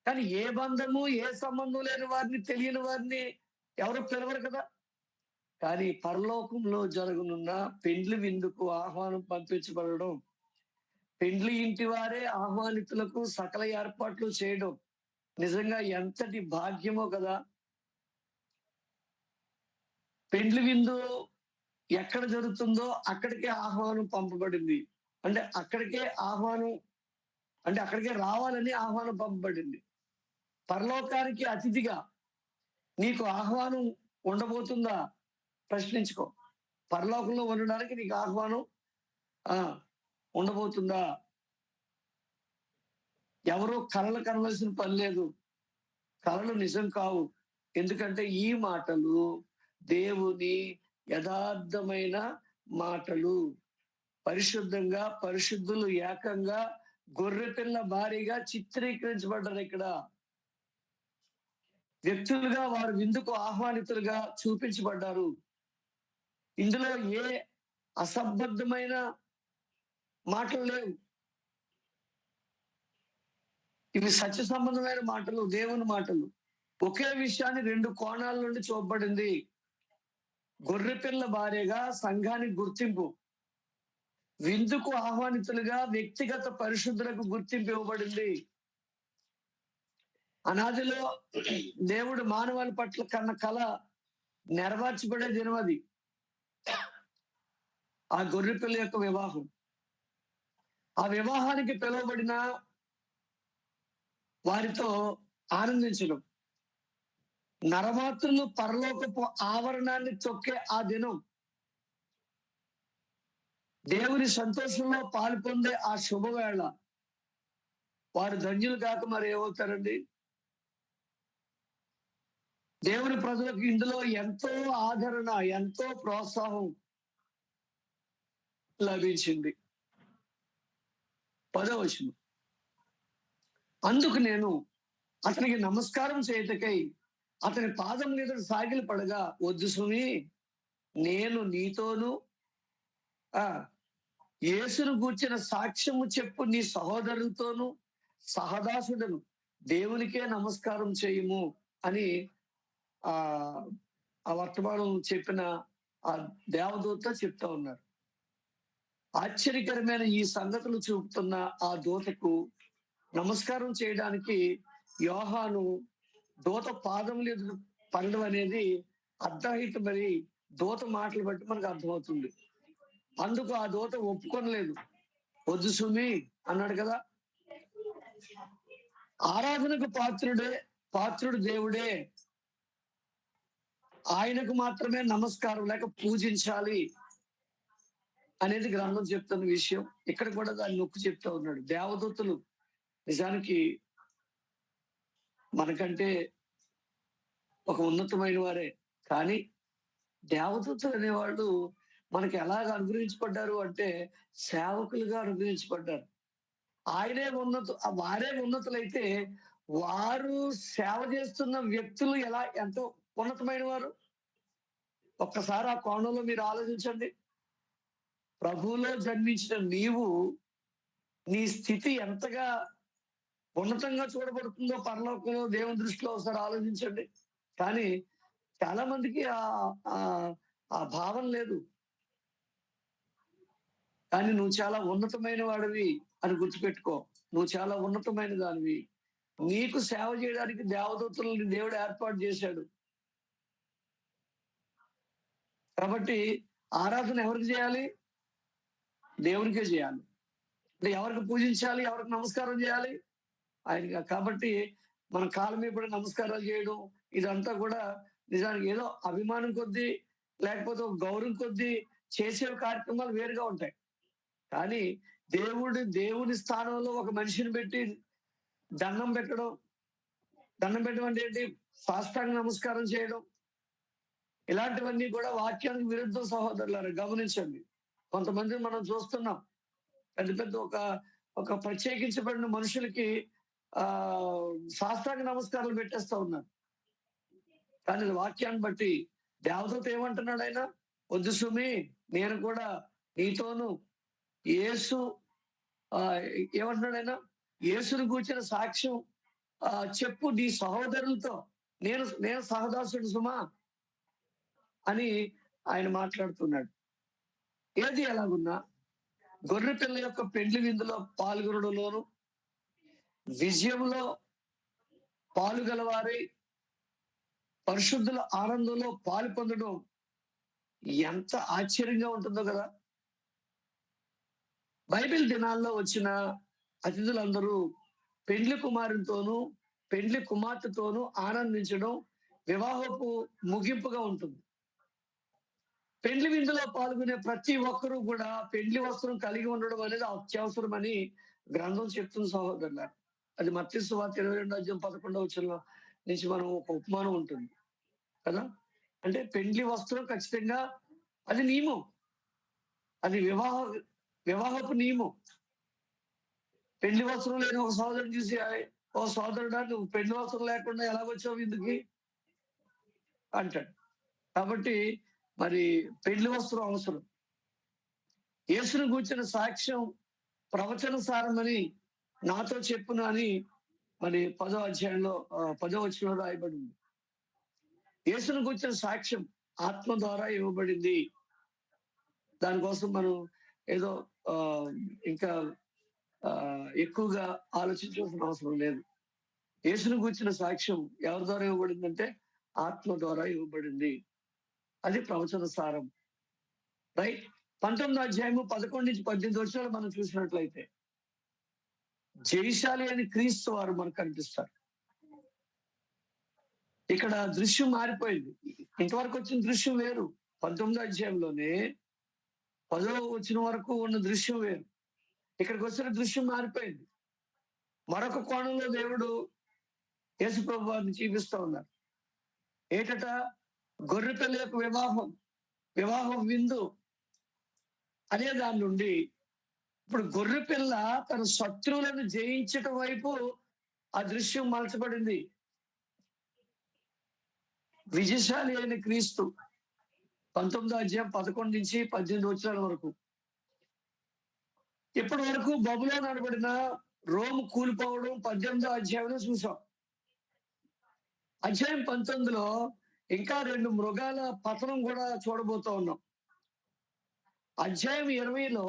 కానీ ఏ బంధము ఏ సంబంధం లేని వారిని, తెలియని వారిని ఎవరు పిలవరు కదా. కానీ పరలోకంలో జరగనున్న పెండ్లి విందుకు ఆహ్వానం పంపించబడడం, పెండ్లి ఇంటి వారే ఆహ్వానితులకు సకల ఏర్పాట్లు చేయడం నిజంగా ఎంతటి భాగ్యమో కదా. పెండ్లి విందు ఎక్కడ జరుగుతుందో అక్కడికే ఆహ్వానం పంపబడింది. అంటే అక్కడికే రావాలని ఆహ్వానం పంపబడింది. పరలోకానికి అతిథిగా నీకు ఆహ్వానం ఉండబోతుందా? ప్రశ్నించుకో. పరలోకంలో ఉండడానికి నీకు ఆహ్వానం ఉండబోతుందా? ఎవరో కలలు కనవలసిన పని లేదు. కలలు నిజం కావు. ఎందుకంటే ఈ మాటలు దేవుని యథార్థమైన మాటలు. పరిశుద్ధంగా పరిశుద్ధులు ఏకంగా గొర్రెపిల్ల భారీగా చిత్రీకరించబడ్డారు ఇక్కడ. వ్యక్తులుగా వారు విందుకు ఆహ్వానితులుగా చూపించబడ్డారు. ఇందులో ఏ అసంబద్ధమైన మాటలు లేవు. ఇవి సత్య సంబంధమైన మాటలు, దేవుని మాటలు. ఒకే విషయాన్ని 2 కోణాల నుండి చూపబడింది. గొర్రెపిల్ల భార్యగా సంఘానికి గుర్తింపు, విందుకు ఆహ్వానితులుగా వ్యక్తిగత పరిశుద్ధులకు గుర్తింపు ఇవ్వబడింది. అనాదిలో దేవుడు మానవాళి పట్ల కన్న కళ నెరవేర్చబడే దినం అది. ఆ గొర్రెపిల్ల యొక్క వివాహం. ఆ వివాహానికి పిలువబడిన వారితో ఆనందించడం. నరమాత్రులు పరలోకపు ఆవరణాన్ని తొక్కే ఆ దినం, దేవుని సంతోషంలో పాల్పొందే ఆ శుభవేళ, వారు ధన్యులు కాక మరి ఏమవుతారండి? దేవుని ప్రజలకు ఇందులో ఎంతో ఆదరణ, ఎంతో ప్రోత్సాహం లభించింది. 10వ వచనం. అందుకు నేను అతనికి నమస్కారం చేయుటకై అతని పాదం మీద సాగిలి పడగా, వద్దు సుమి, నేను నీతోను యేసును గూర్చిన సాక్ష్యము చెప్పు నీ సహోదరులతోనూ సహదాసుడను, దేవునికే నమస్కారం చేయుము అని ఆ వర్తమానం చెప్పిన ఆ దేవదూత చెప్తా ఉన్నారు. ఆశ్చర్యకరమైన ఈ సంగతులు చూపుతున్న ఆ దూతకు నమస్కారం చేయడానికి యోహాను దూత పాదములు ఎదురు పడడం అనేది అర్ధహితమని దూత మాటలు బట్టి మనకు అర్థమవుతుంది. అందుకు ఆ దూత ఒప్పుకొనలేదు. వద్దు సుమి అన్నాడు కదా. ఆరాధనకు పాత్రుడు దేవుడే, ఆయనకు మాత్రమే నమస్కారం లేక పూజించాలి అనేది గ్రంథం చెప్తున్న విషయం. ఇక్కడ కూడా దాన్ని నొక్కి చెప్తా ఉన్నాడు. దేవదూతలు నిజానికి మనకంటే ఒక ఉన్నతమైన వారే, కానీ దేవదూతలు అనేవాళ్ళు మనకి ఎలాగ అనుగ్రహించబడ్డారు అంటే సేవకులుగా అనుగ్రహించబడ్డారు. వారే ఉన్నతులైతే వారు సేవ చేస్తున్న వ్యక్తులు ఎంతో ఉన్నతమైన వారు. ఒక్కసారి ఆ కోణంలో మీరు ఆలోచించండి. ప్రభువులో జన్మించిన నీవు, నీ స్థితి ఎంతగా ఉన్నతంగా చూడబడుతుందో పరలోకంలో దేవుని దృష్టిలో ఒకసారి ఆలోచించండి. కానీ చాలా మందికి ఆ భావం లేదు. కానీ నువ్వు చాలా ఉన్నతమైన వాడివి అని గుర్తుపెట్టుకో. నువ్వు చాలా ఉన్నతమైన దానివి. నీకు సేవ చేయడానికి దేవదూతలని దేవుడు ఏర్పాటు చేశాడు. కాబట్టి ఆరాధన ఎవరికి చేయాలి? దేవునికే చేయాలి. అంటే ఎవరికి పూజించాలి, ఎవరికి నమస్కారం చేయాలి? ఆయన. కాబట్టి మన కాళ్ళ మీద కూడా నమస్కారాలు చేయడం ఇదంతా కూడా నిజానికి ఏదో అభిమానం కొద్దీ లేకపోతే గౌరవం కొద్దీ చేసే కార్యక్రమాలు వేరుగా ఉంటాయి. కానీ దేవుని స్థానంలో ఒక మనిషిని పెట్టి దండం పెట్టడం అంటే ఏంటి? సాష్టాంగ నమస్కారం చేయడం, ఇలాంటివన్నీ కూడా వాక్యానికి విరుద్ధం సహోదరులారా. గమనించండి. కొంతమంది మనం చూస్తున్నాం, పెద్ద పెద్ద ఒక ప్రత్యేకించబడిన మనుషులకి సాష్టాంగ నమస్కారాలు పెట్టేస్తా ఉన్నారు. కానీ వాక్యాన్ని బట్టి దేవదూత ఏమంటున్నాడు? ఆయన వద్దు సుమి, నేను కూడా నీతోను యేసు ఏమంటున్నాడు ఆయన? యేసును కూర్చిన సాక్ష్యం చెప్పు నీ సహోదరులతో, నేను సహదాసుడు సుమా అని ఆయన మాట్లాడుతున్నాడు. ఏది ఎలాగున్నా గొర్రె పిల్ల యొక్క పెండ్లి విందులో పాల్గొనడంలోను, విజయంలో పాలుగలవారై పరిశుద్ధుల ఆనందంలో పాలు పొందడం ఎంత ఆశ్చర్యంగా ఉంటుందో కదా. బైబిల్ దినాల్లో వచ్చిన అతిథులందరూ పెండ్లి కుమారునితోనూ పెండ్లి కుమార్తెతోనూ ఆనందించడం వివాహపు ముగింపుగా ఉంటుంది. పెండ్లి విందులో పాల్గొనే ప్రతి ఒక్కరూ కూడా పెండ్లి వస్త్రం కలిగి ఉండడం అనేది అత్యవసరమని గ్రంథం చెప్తుంది సహోదరులారా. అది మత్తయి సువార్త 22:11 నుంచి మనం ఒక ఉపమానం ఉంటుంది కదా. అంటే పెండ్లి వస్త్రం ఖచ్చితంగా అది నియమం, అది వివాహపు నియమం. పెళ్లి వస్త్రం లేని ఒక సోదరుడు చూసి, ఓ సోదరుడా నువ్వు పెళ్లి వస్త్రం లేకుండా ఎలాగొచ్చావు ఇందుకి అంటాడు. కాబట్టి మరి పెళ్లి వస్త్రం అవసరం. యేసును గూర్చిన సాక్ష్యం ప్రవచన సారమని నాతో చెప్పును అని మరి 10వ అధ్యాయంలో 10వ వచనంలో రాయబడింది. యేసును గూర్చిన సాక్ష్యం ఆత్మ ద్వారా ఇవ్వబడింది. దానికోసం మనం ఏదో ఇంకా ఎక్కువగా ఆలోచించాల్సిన అవసరం లేదు. యేసును గూర్చిన సాక్ష్యం ఎవరి ద్వారా ఇవ్వబడిందంటే ఆత్మ ద్వారా ఇవ్వబడింది. అది ప్రవచన సారం. రైట్. 19వ అధ్యాయము 11 నుంచి 18 వచనాలు మనం చూసినట్లయితే జయశాలి అని క్రీస్తు వారు మనకు కనిపిస్తారు. ఇక్కడ దృశ్యం మారిపోయింది. ఇంతవరకు వచ్చిన దృశ్యం వేరు. 19వ అధ్యాయంలోనే 10వ వచనం వరకు ఉన్న దృశ్యం వేరు. ఇక్కడికి వచ్చిన దృశ్యం మారిపోయింది. మరొక కోణంలో దేవుడు యేసు ప్రభు వారిని చూపిస్తూ ఉన్నారు. ఏటట గొర్రెపిల్ల యొక్క వివాహం విందు అనే దాని నుండి ఇప్పుడు గొర్రెపిల్ల తన శత్రువులను జయించటం వైపు ఆ దృశ్యం మలచబడింది. విజయశాలి అయిన క్రీస్తు 19వ అధ్యాయం 11 నుంచి 18 వచనాల వరకు. ఇప్పటి వరకు బబులోను అనబడిన రోమ్ కూలిపోవడం 18వ అధ్యాయంలో చూసాం. అధ్యాయం 19లో ఇంకా 2 మృగాల పతనం కూడా చూడబోతా ఉన్నాం. అధ్యాయం 20లో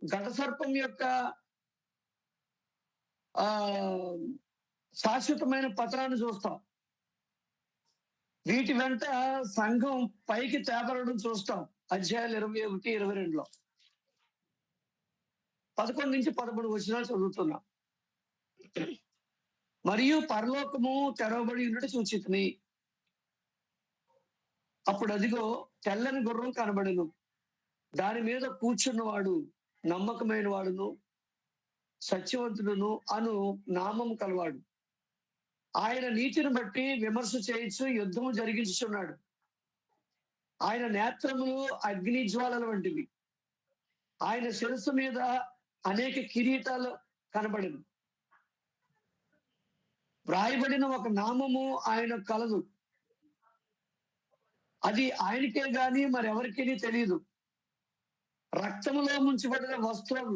ఘటసర్పం యొక్క శాశ్వతమైన పతనాన్ని చూస్తాం. వీటి వెంట సంఘం పైకి తేబడడం చూస్తాం. అధ్యాయాలు 21, 22లో 11 నుంచి 13 వచనాలు చదువుతున్నాం. మరియు పరలోకము తెరవబడి ఉన్నట్టు సూచితని. అప్పుడు అదిగో తెల్లని గుర్రం కనబడెను. దాని మీద కూర్చున్నవాడు నమ్మకమైన వాడును సత్యవంతుడును అను నామం కలవాడు. ఆయన నీతిని బట్టి విమర్శ చేయొచ్చు, యుద్ధము జరిగించుచున్నాడు. ఆయన నేత్రములు అగ్ని జ్వాలల వంటివి. ఆయన శిరస్సు మీద అనేక కిరీటాలు కనబడింది. వ్రాయబడిన ఒక నామము ఆయన కలదు. అది ఆయనకే గాని మరెవరికీ తెలియదు. రక్తములో ముంచబడిన వస్త్రం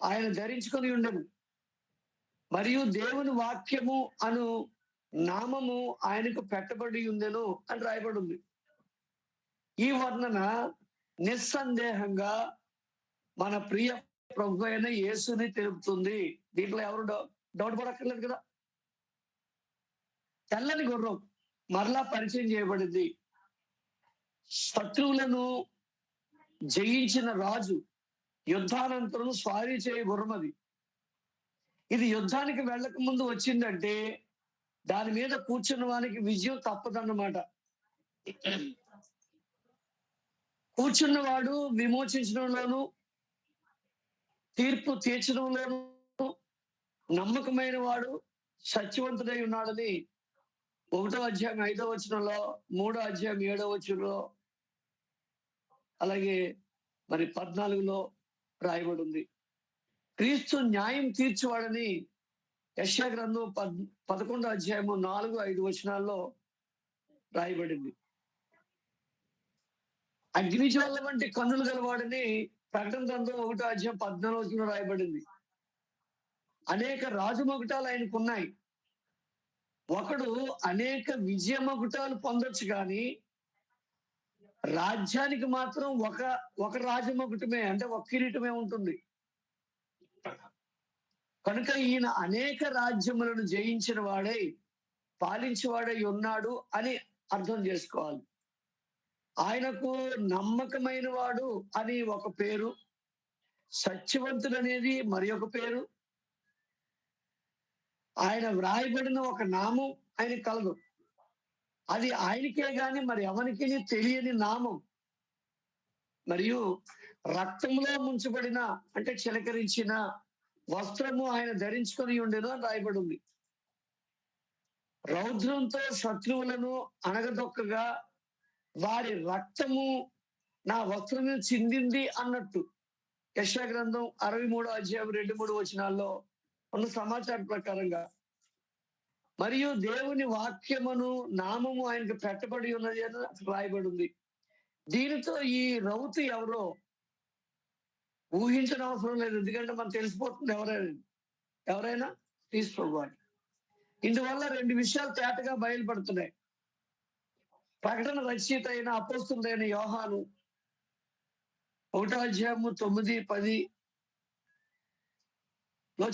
ఆయన ధరించుకొని ఉండను. మరియు దేవుని వాక్యము అను నామము ఆయనకు పెట్టబడి ఉండెను అని రాయబడి ఉంది. ఈ వర్ణన నిస్సందేహంగా మన ప్రియ ప్రభు అయిన యేసుని తెలుపుతుంది. దీంట్లో ఎవరు డౌట్ పడక్కర్లేదు కదా. తెల్లని గుర్రం మరలా పరిచయం చేయబడింది. శత్రువులను జయించిన రాజు యుద్ధానంతరం స్వారీ చేయ గుర్రం అది. ఇది యుద్ధానికి వెళ్ళక ముందు వచ్చిందంటే దాని మీద కూర్చున్న వానికి విజయం తప్పదన్నమాట. కూర్చున్నవాడు విమోచించడంలోను తీర్పు తీర్చడంలోను నమ్మకమైన వాడు సత్యవంతుడై ఉన్నాడని 1వ అధ్యాయం 5వ వచనంలో, 3వ అధ్యాయం 7వ వచనంలో, అలాగే మరి 14లో రాయబడి ఉంది. క్రీస్తు న్యాయం తీర్చువాడని యెషయా గ్రంథం 11వ అధ్యాయము 4, 5 వచనాల్లో రాయబడింది. అగ్నిజ్వాల వంటి కన్నులు గలవాడని ప్రకటన గ్రంథం 1వ అధ్యాయం 14వ వచనంలో రాయబడింది. అనేక రాజు మగుటాలు ఆయనకు ఉన్నాయి. ఒకడు అనేక విజయ మగుటాలు పొందొచ్చు కానీ రాజ్యానికి మాత్రం ఒక రాజమకుటమే, అంటే ఒక కిరీటమే ఉంటుంది. కనుక ఈయన అనేక రాజ్యములను జయించిన వాడై పాలించేవాడై ఉన్నాడు అని అర్థం చేసుకోవాలి. ఆయనకు నమ్మకమైన వాడు అని ఒక పేరు, సత్యవంతుడు అనేది మరి ఒక పేరు, ఆయన వ్రాయబడిన ఒక నామం ఆయన కలదు. అది ఆయనకే గాని మరి ఎవరికి తెలియని నామం. మరియు రక్తంలో ముంచబడిన అంటే చిలకరించిన వస్త్రము ఆయన ధరించుకొని ఉండెను అని రాయబడి ఉంది. రౌద్రంతో శత్రువులను అణగదొక్కగా వారి రక్తము నా వస్త్రం మీద చిందింది అన్నట్టు యెషయా గ్రంథం 63 2-3 వచనాల్లో ఉన్న సమాచారం ప్రకారంగా, మరియు దేవుని వాక్యమును నామము ఆయనకు పెట్టబడి ఉన్నది అని రాయబడి ఉంది. దీనితో ఈ రౌతు ఎవరో ఊహించిన అవసరం లేదు, ఎందుకంటే మనకు తెలిసిపోతుంది ఎవరైనా తీసుకోవాలి. ఇందువల్ల రెండు విషయాలు తేటగా బయలుపడుతున్నాయి. ప్రకటన రచయిత అయిన అపోస్తలుడైన యోహాను 1:9-10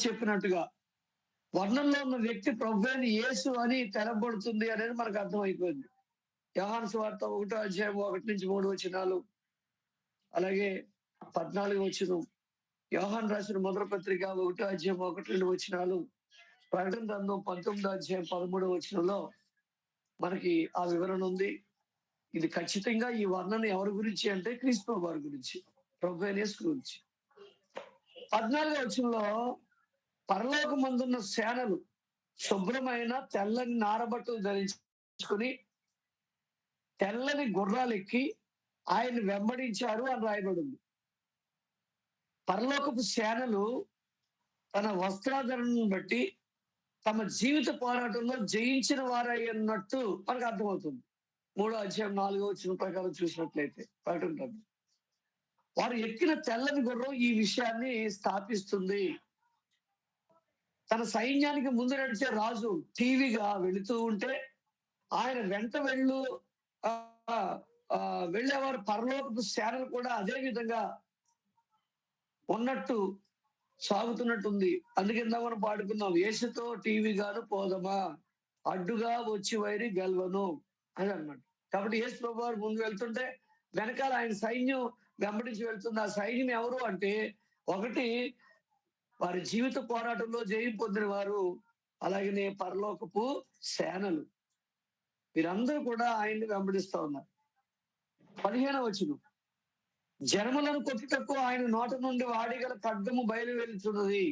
చెప్పినట్టుగా వర్ణంలో ఉన్న వ్యక్తి ప్రభువైన యేసు అని తెలబడుతుంది అనేది మనకు అర్థమైపోయింది. యోహాను సువార్త 1:1-3 వచనాలు, అలాగే 14 వచనం, యోహాను రాసిన మొదటి పత్రిక 1:1-2 వచనాలు, ప్రకటన గ్రంథం 19:13 వచనంలో మనకి ఆ వివరణ ఉంది. ఇది ఖచ్చితంగా ఈ వర్ణన ఎవరి గురించి అంటే క్రీస్తు వారి గురించి, ప్రభువైన యేసు గురించి. 14 వచనంలో పరలోకమందున్న సేనలు శుభ్రమైన తెల్లని నారబట్టలు ధరించుకుని తెల్లని గుర్రాలెక్కి ఆయన వెంబడించారు అని రాయబడింది. పరలోకపు సేనలు తన వస్త్రాధరణను బట్టి తమ జీవిత పోరాటంలో జయించిన వారయ్యన్నట్టు మనకు అర్థమవుతుంది. 3:4 వచనం ప్రకారం చూసినట్లయితే ప్రకటన వారు ఎక్కిన తెల్లని గుర్రం ఈ విషయాన్ని స్థాపిస్తుంది. తన సైన్యానికి ముందు నడిచే రాజు టీవీగా వెళుతూ ఉంటే ఆయన వెంట వెళ్ళేవారు పరలోకపు సేనలు కూడా అదే విధంగా ఉన్నట్టు సాగుతున్నట్టుంది. అందుకే మనం పాడుకున్నాం, యేసుతో టీవీగాను పోదమా, అడ్డుగా వచ్చి వైరి గెలవను అని అన్నమాట. కాబట్టి యేసు ప్రభు వారు ముందు వెళ్తుంటే వెనకాల ఆయన సైన్యం వెంబడించి వెళ్తుంది. ఆ సైన్యం ఎవరు అంటే, ఒకటి వారి జీవిత పోరాటంలో జయం పొందిన వారు, అలాగనే పరలోకపు సేనలు, వీరందరూ కూడా ఆయన్ని వెంబడిస్తా ఉన్నారు. 15వ వచనం, జనములను కొట్టుటకు ఆయన నోట నుండి వాడిగల ఖడ్గము బయలువెళ్తున్నది.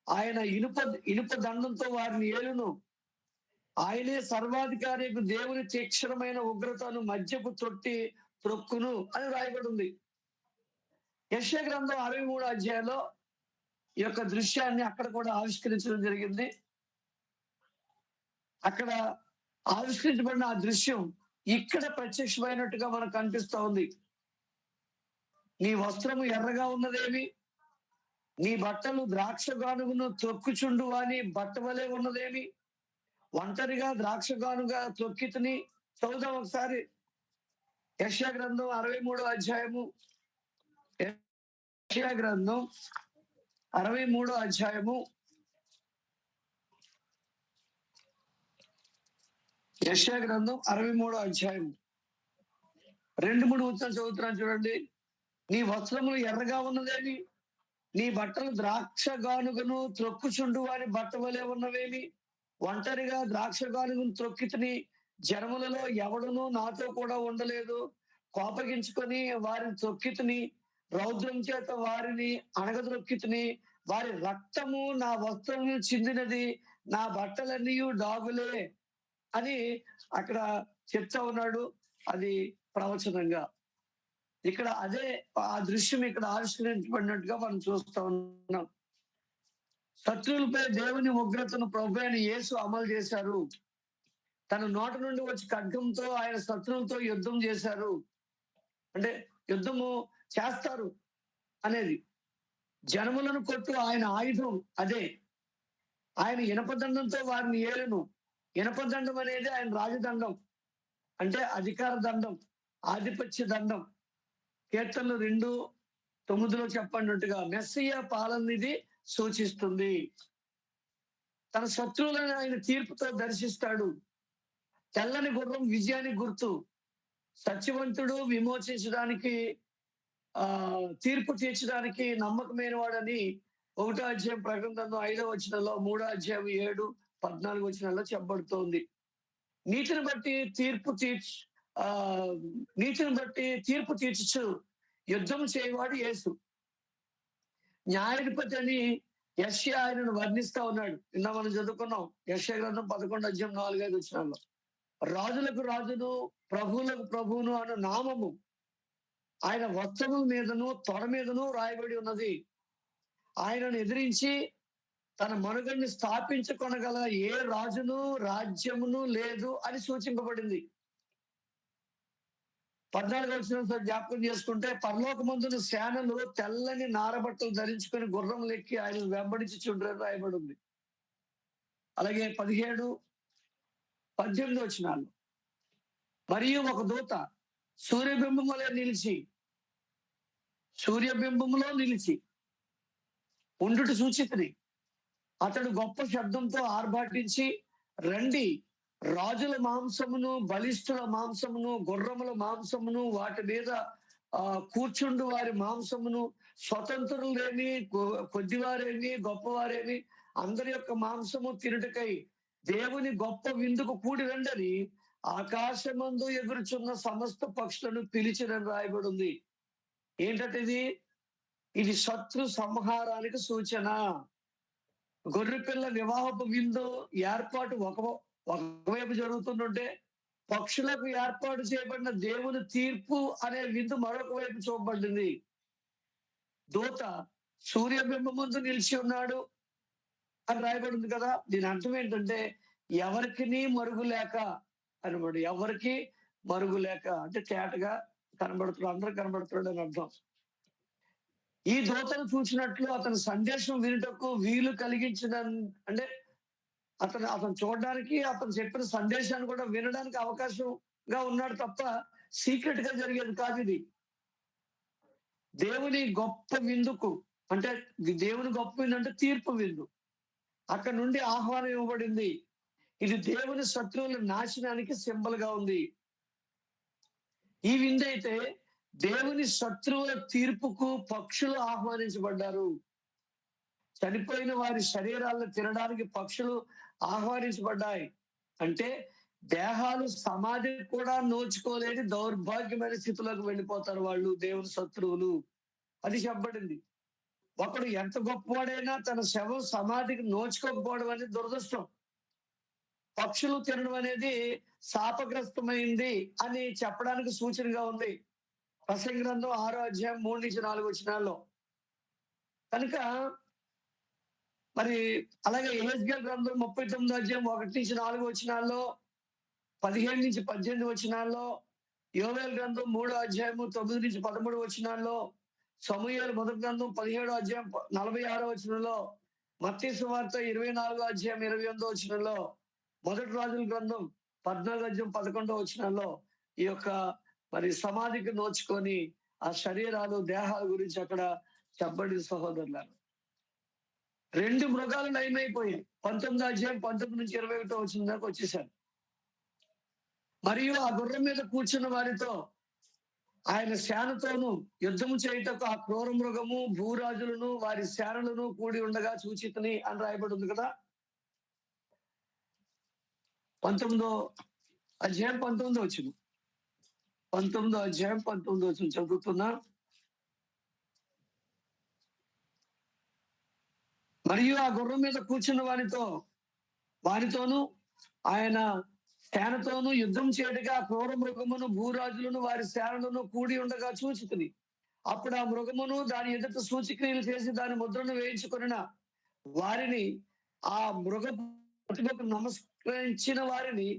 ఆయన ఇనుప దండంతో వారిని ఏలును. ఆయనే సర్వాధికారి దేవుని తీక్షణమైన ఉగ్రతను మధ్యపు త్రొక్కును అని రాయబడి ఉంది. యెషయా గ్రంథం 63 ఈ యొక్క దృశ్యాన్ని అక్కడ కూడా ఆవిష్కరించడం జరిగింది. అక్కడ ఆవిష్కరించబడిన ఆ దృశ్యం ఇక్కడ ప్రత్యక్షమైనట్టుగా మనకు కనిపిస్తా ఉంది. నీ వస్త్రము ఎర్రగా ఉన్నదేమి, నీ బట్టలు ద్రాక్ష గానుగును త్రొక్కుచుండు అని బట్ట వలె ఉన్నదేమి, ఒంటరిగా ద్రాక్ష గానుగా త్రొక్కితిని. చదువుదాం ఒకసారి. యెషయా గ్రంథం 63 యెషయా గ్రంథం 63 యెషయా గ్రంథం 63 2-3 వచనాలు చదువుతున్నాను చూడండి. నీ వస్త్రములు ఎర్రగా ఉన్నదేమి, నీ బట్టలు ద్రాక్ష గానుగను త్రొక్కుచుండు అని బట్ట వలె ఉన్నవేమి, ఒంటరిగా ద్రాక్ష గానుగను త్రొక్కితిని, జనములలో ఎవడునూ నాతో కూడా ఉండలేదు. కోపగించుకొని వారిని త్రొక్కితిని, రౌద్రం చేత వారిని అణగద్రొక్కితిని, వారి రక్తము నా వస్త్రము చిందినది, నా బట్టలన్నీ డాగులే అని అక్కడ చెప్తా ఉన్నాడు. అది ప్రవచనంగా. ఇక్కడ అదే ఆ దృశ్యం ఇక్కడ ఆవిష్కరించబడినట్టుగా మనం చూస్తా ఉన్నాం. శత్రువులపై దేవుని ఉగ్రతను ప్రభువైన యేసు అమలు చేశారు. తన నోట నుండి వచ్చి ఖడ్గంతో ఆయన శత్రువులతో యుద్ధం చేశారు. అంటే యుద్ధము చేస్తారు అనేది. జనములను కొట్టు ఆయన ఆయుధం అదే. ఆయన ఇనపదండంతో వారిని ఏలును. ఇనపదండం అనేది ఆయన రాజదండం, అంటే అధికార దండం, ఆధిపత్య దండం. కీర్తనలు 2:9 చెప్పన్నట్టుగా మెస్సియా పాలనది సూచిస్తుంది. తన శత్రువులను ఆయన తీర్పుతో దర్శిస్తాడు. తెల్లని గుర్రం విజయానికి గుర్తు. సత్యవంతుడు విమోచించడానికి తీర్పు తీర్చడానికి నమ్మకమైన వాడని 1 ప్రకటన 5వ వచనంలో, 3:7-14 వచనాల్లో చెప్పబడుతోంది. నీతిని బట్టి తీర్పు తీర్చుచు యుద్ధం చేయవాడు యేసు. న్యాయాధిపతి అని యెషయా ఆయనను వర్ణిస్తా ఉన్నాడు. నిన్న మనం చదువుకున్నాం యెషయా గ్రంథం 11 అధ్యాయం 4-5 వచనాల్లో. రాజులకు రాజును, ప్రభువులకు ప్రభువును అను నామము ఆయన వస్త్రముల మీదను తొడ మీదను రాయబడి ఉన్నది. ఆయనను ఎదిరించి తన మనుగడని స్థాపించుకొనగల ఏ రాజును రాజ్యమును లేదు అని సూచింపబడింది. 14 వచనంతో జ్ఞాపకం చేసుకుంటే, పరలోకమందున సేనలు తెల్లని నారబట్టలు ధరించుకొని గుర్రములు ఎక్కి ఆయన వెంబడించుచుండ్రని రాయబడి ఉంది. అలాగే 17, 18 వచనాలు. మరియు ఒక దూత సూర్యబింబములో నిలిచి ఉండుట సూచితని. అతడు గొప్ప శబ్దంతో ఆర్భాటించి, రండి, రాజుల మాంసమును, బలిష్ఠుల మాంసమును, గుర్రముల మాంసమును, వాటి మీద కూర్చుండు వారి మాంసమును, స్వతంత్రులేమి, కొద్దివారేమి, గొప్పవారేమి, అందరి యొక్క మాంసము తినుటకై దేవుని గొప్ప విందుకు కూడి రండని ఆకాశమందు ఎగురుచున్న సమస్త పక్షులను పిలిచినని రాయబడి ఉంది. ఏంటంటే ఇది శత్రు సంహారానికి సూచన. గొర్రెపిల్ల వివాహపు విందు ఏర్పాటు ఒకవైపు జరుగుతుంటే, పక్షులకు ఏర్పాటు చేయబడిన దేవుని తీర్పు అనే విందు మరొక వైపు చూపబడింది. దూత సూర్యబింబం ముందు నిలిచి ఉన్నాడు అని రాయబడింది కదా. దీని అర్థం ఏంటంటే ఎవరికి మరుగు లేక అనమాట. ఎవరికి మరుగు లేక అంటే తేటగా కనబడుతున్నాడు, అందరూ కనబడుతున్నాడు అని అర్థం. ఈ దూతను చూసినట్లు అతని సందేశం వినుటకు వీలు కలిగించిన, అంటే అతను చూడడానికి, అతను చెప్పిన సందేశాన్ని కూడా వినడానికి అవకాశంగా ఉన్నాడు తప్ప సీక్రెట్ గా జరిగేది కాదు ఇది. దేవుని గొప్ప విందుకు, అంటే దేవుని గొప్ప విందు అంటే తీర్పు విందు, అక్కడ నుండి ఆహ్వానం ఇవ్వబడింది. ఇది దేవుని శత్రువుల నాశనానికి సింబల్ గా ఉంది. ఈ విందైతే దేవుని శత్రువుల తీర్పుకు పక్షులు ఆహ్వానించబడ్డారు. చనిపోయిన వారి శరీరాలను తినడానికి పక్షులు ఆహ్వానించబడ్డాయి. అంటే దేహాలు సమాధికి కూడా నోచుకోలేని దౌర్భాగ్యమైన స్థితిలోకి వెళ్ళిపోతారు వాళ్ళు, దేవుని శత్రువులు. అది చెప్పబడింది. ఒకడు ఎంత గొప్పవాడైనా తన శవం సమాధికి నోచుకోకపోవడం అనేది దురదృష్టం. పక్షులు తినడం అనేది శాపగ్రస్తమైంది అని చెప్పడానికి సూచనగా ఉంది. ప్రసంగి గ్రంథం 6వ అధ్యాయం 3-4 వచనాల్లో. కనుక మరి అలాగే యెహెజ్కేలు గ్రంథం 39వ అధ్యాయం 1-4 వచనాల్లో, 15-18 వచనాల్లో, యోవేలు గ్రంథం 3వ అధ్యాయము 9-13 వచనాల్లో, సమూయేలు మొదటి గ్రంథం 17వ అధ్యాయం 46వ వచనంలో, మత్తయి సువార్త 24వ అధ్యాయం 28వ వచనంలో, మొదటి రాజుల గ్రంథం 14వ అధ్యాయం 11వ వచనంలో ఈ యొక్క మరి సమాధికి నోచుకొని ఆ శరీరాలు, దేహాల గురించి అక్కడ చెప్పబడిన సహోదరులారు. 2 మృగాలు నయమైపోయాయి. 19వ అధ్యాయం 19-21వ వచనం దాకా వచ్చేసారు. మరియు ఆ గుర్రం మీద కూర్చున్న వారితో ఆయన సేనతోను యుద్ధము చేయుటకు ఆ క్రూర మృగము, భూరాజులను వారి సేనలను కూడి ఉండగా సూచితని అని రాయబడి ఉంది కదా. 19వ అధ్యాయం 19వ వచనం. 19వ అధ్యాయం 19వ వచనం చదువుతున్నా. మరియు ఆ గుర్రం మీద కూర్చున్న వారితోను ఆయన సేనతోను యుద్ధం చేయటగా క్రూర మృగమును, భూరాజులను వారి సేనలను కూడి ఉండగా చూచితిని. అప్పుడు ఆ మృగమును దాని ఎదుట సూచక్రియలు చేసి దాని ముద్రను వేయించుకొనిన వారిని, ఆ మృగ ప్రతిభకు నమస్కరించిన వారిని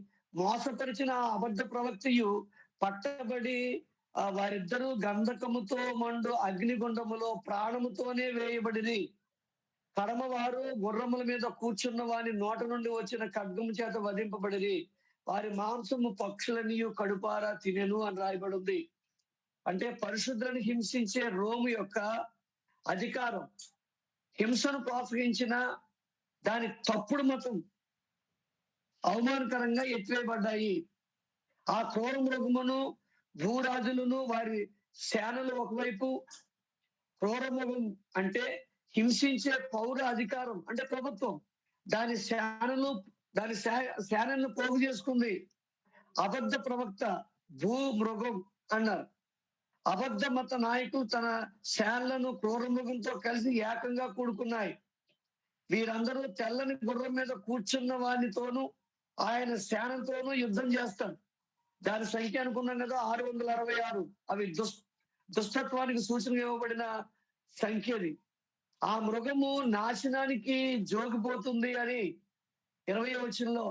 మోసపరిచిన అబద్ధ ప్రవక్తయు పట్టబడి వారిద్దరూ గంధకముతో మండు అగ్నిగుండములో ప్రాణముతోనే వేయబడిరి. కడమవారు గుర్రముల మీద కూర్చున్న వారి నోట నుండి వచ్చిన ఖడ్గము చేత వధింపబడిరి. వారి మాంసము పక్షులనియు కడుపారా తినెను అని రాయబడి ఉంది. అంటే పరిశుద్ధులను హింసించే రోము యొక్క అధికారం, హింసను ప్రోత్సహించిన దాని తప్పుడు మతం అవమానకరంగా ఎత్తివేయబడ్డాయి. ఆ క్రూర మృగమును, భూరాజులను వారి సేనలు ఒకవైపు, క్రూర మృగం అంటే హింసించే పౌర అధికారం అంటే ప్రభుత్వం, దాని సేనలను పోగు చేసుకుంది. అబద్ధ ప్రవక్త భూ మృగం అన్నారు. అబద్ధ మత నాయకులు తన శాలను క్రూర మృగంతో కలిసి ఏకంగా కూడుకున్నాయి. వీరందరూ తెల్లని గుర్రం మీద కూర్చున్న వానితోనూ ఆయన శానంతోనూ యుద్ధం చేస్తాడు. దాని సంఖ్య అనుకున్నాం కదా 666. అవి దుష్టత్వానికి సూచనగా ఇవ్వబడిన సంఖ్యది. ఆ మృగము నాశనానికి జోగిపోతుంది అని 20వ వచనంలో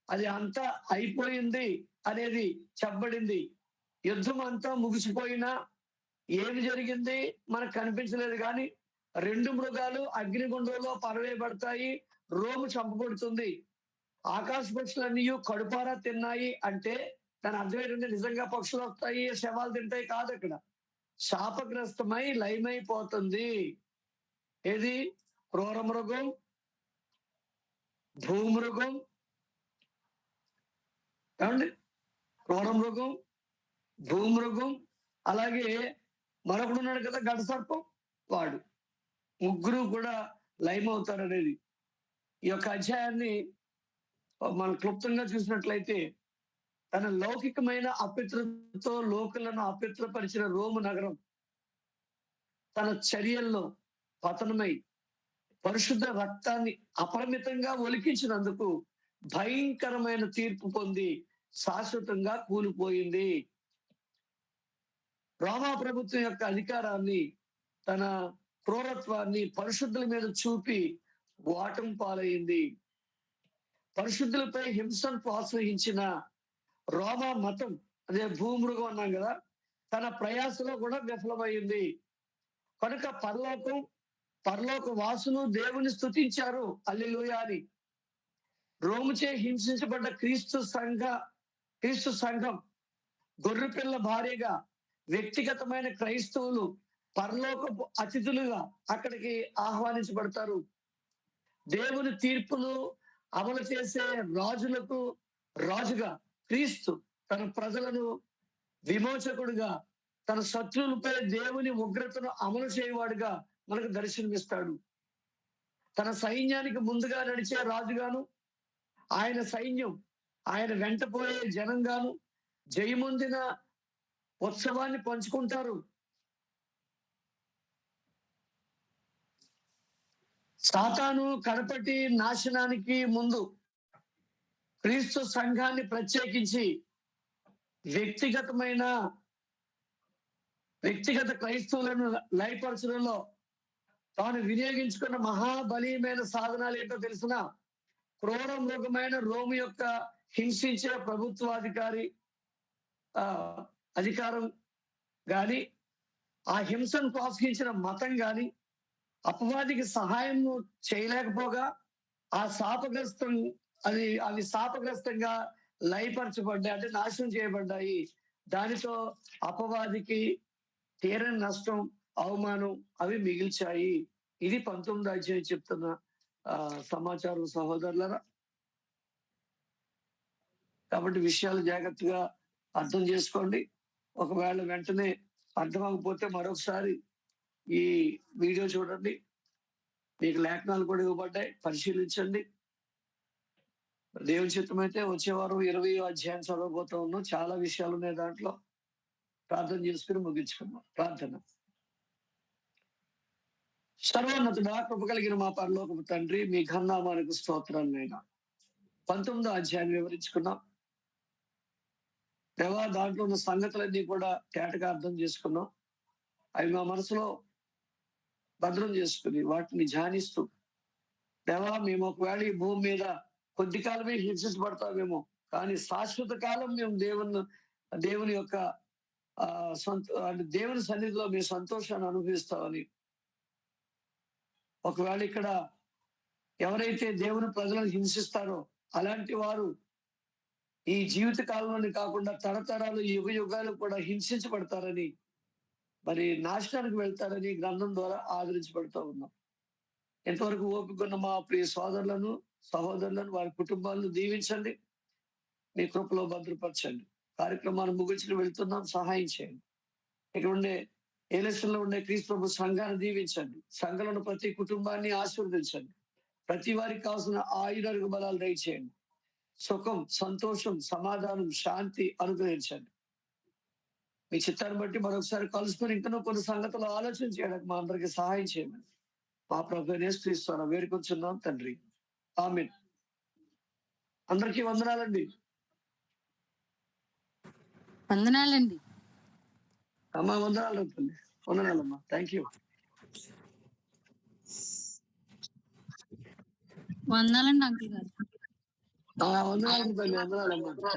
అది అంతా అయిపోయింది అనేది చెప్పబడింది. యుద్ధం అంతా ముగిసిపోయినా ఏమి జరిగింది మనకు కనిపించలేదు. కానీ 2 మృగాలు అగ్నిగుండంలో పడవేయబడతాయి. రోము చంపబడుతుంది. ఆకాశ పక్షులన్నీ కడుపారా తిన్నాయి అంటే దాని అర్థం ఏంటంటే నిజంగా పక్షులు వస్తాయి, శవాలు తింటాయి కాదు. అక్కడ శాపగ్రస్తమై లయమైపోతుంది. ఏది? క్రూర మృగం, భూమృగం, ఏమండి, క్రూర మృగం, భూమృగం, అలాగే మరొకడు ఉన్నాడు కదా గడ సర్పం, వాడు. ముగ్గురు కూడా లయమవుతారు అనేది ఈ యొక్క అధ్యాయాన్ని మనం క్లుప్తంగా చూసినట్లయితే తన లౌకికమైన అపిత్రతో లోకులను అపిత్రపరిచిన రోము నగరం తన చర్యల్లో పతనమై పరిశుద్ధ రక్తాన్ని అపరిమితంగా ఒలికించినందుకు భయంకరమైన తీర్పు పొంది శాశ్వతంగా కూలిపోయింది. రోమా ప్రభుత్వం యొక్క అధికారాన్ని, తన క్రూరత్వాన్ని పరిశుద్ధుల మీద చూపి ఓటం పాలైంది. పరిశుద్ధులపై హింసను ప్రోత్సహించిన రోమా మతం, అదే భూమృగం అన్నాం కదా, తన ప్రయాసలో కూడా విఫలమైంది. కనుక పరలోక వాసులు దేవుని స్తుతించారు హల్లెలూయా అని. రోముచే హింసించబడ్డ క్రీస్తు సంఘం గొర్రెపిల్ల భార్యగా వ్యక్తిగతమైన క్రైస్తవులు పరలోకపు అతిథులుగా అక్కడికి ఆహ్వానించబడతారు. దేవుని తీర్పులు అమలు చేసే రాజులకు రాజుగా క్రీస్తు తన ప్రజలను విమోచకుడుగా, తన శత్రువులపై దేవుని ఉగ్రతను అమలు చేయవాడుగా మనకు దర్శనమిస్తాడు. తన సైన్యానికి ముందుగా నడిచే రాజుగాను, ఆయన సైన్యం ఆయన వెంట పోయే జనంగాను జయమొందిన ఉత్సవాన్ని పంచుకుంటారు. సాతాను కడపటి నాశనానికి ముందు క్రీస్తు సంఘాన్ని ప్రత్యేకించి వ్యక్తిగత క్రైస్తవులను లయపరచడంలో తాను వినియోగించుకున్న మహాబలీయమైన సాధనాలు ఏంటో తెలిసిన క్రూర మృగమైన రోము యొక్క హింసించే ప్రభుత్వాధికారి అధికారం గాని, ఆ హింసను ప్రోత్సహించిన మతం గాని అపవాదికి సహాయం చేయలేకపోగా అవి శాపగ్రస్తంగా లయపరచబడ్డాయి, అంటే నాశనం చేయబడ్డాయి. దానితో అపవాదికి తీరని నష్టం, అవమానం అవి మిగిల్చాయి. ఇది 19వ అధ్యాయం చెప్తున్న సమాచారం సహోదరులరా. కాబట్టి విషయాలు జాగ్రత్తగా అర్థం చేసుకోండి. ఒకవేళ వెంటనే అర్థం అవ్వకపోతే మరొకసారి ఈ వీడియో చూడండి. మీకు లేఖనాలు కూడా ఇవ్వబడ్డాయి, పరిశీలించండి. దేవుని చిత్తమైతే వచ్చే వారం 20వ అధ్యాయం చదవబోతా ఉన్నాం. చాలా విషయాలు ఉన్నాయి దాంట్లో. ప్రార్థన చేసుకుని ముగించుకున్నాం. ప్రార్థన. సర్వోన్నతుడా, కృప కలిగిన మా పరలోకపు తండ్రి, మీ ఘననామానికి స్తోత్రాలైనా 19వ అధ్యాయం వివరించుకున్నాం దేవా. దాంట్లో ఉన్న సంగతులన్నీ కూడా తేటగా అర్థం చేసుకున్నాం. అవి మా మనసులో భద్రం చేసుకుని వాటిని ధ్యానిస్తూ దేవా, మేము ఒకవేళ ఈ భూమి మీద కొద్ది కాలమే హింసించబడతామేమో, కానీ శాశ్వత కాలం మేము దేవుని యొక్క దేవుని సన్నిధిలో మీ సంతోషాన్ని అనుభవిస్తామని, ఒకవేళ ఇక్కడ ఎవరైతే దేవుని ప్రజలను హింసిస్తారో అలాంటి వారు ఈ జీవిత కాలంలోనే కాకుండా తరతరాలు యుగ యుగాలు కూడా హింసించబడతారని, మరి నాశనానికి వెళ్తారని గ్రంథం ద్వారా ఆదరించబడుతూ ఉన్నాం. ఎంతవరకు ఓపిక ఉన్న మా ప్రియ సహోదరులను వారి కుటుంబాలను దీవించండి, మీ కృపలో భద్రపరచండి. కార్యక్రమాన్ని ముగించుకు వెళ్తున్నాం, సహాయం చేయండి. ఇక్కడ ఉండే ఏలక్ష్యంలో ఉండే క్రీస్తు ప్రభు సంఘాన్ని దీవించండి. సంఘంలో ప్రతి కుటుంబాన్ని ఆశీర్వదించండి. ప్రతి వారికి కావాల్సిన ఆయురారోగ్య బలాలు దయచేయండి. సుఖం, సంతోషం, సమాధానం, శాంతి అనుగ్రహించండి. మీ చిత్తాన్ని బట్టి మరొకసారి కలుసుకొని ఇంకా కొన్ని సంగతులు ఆలోచన చేయడానికి మా అందరికి సహాయం చేయమని మా ప్రభు యేసుక్రీస్తు వేడుకొంచున్నాం తండ్రి. ఆమేన్. అందరికీ వందనాలండి. వందనాలండి. అమ్మా వందనాలు తల్లి. వందనాలమ్మా. Thank you. వందనాలండి అంకుల్ గారు. వందనాలు తల్లి. వందనాలమ్మా.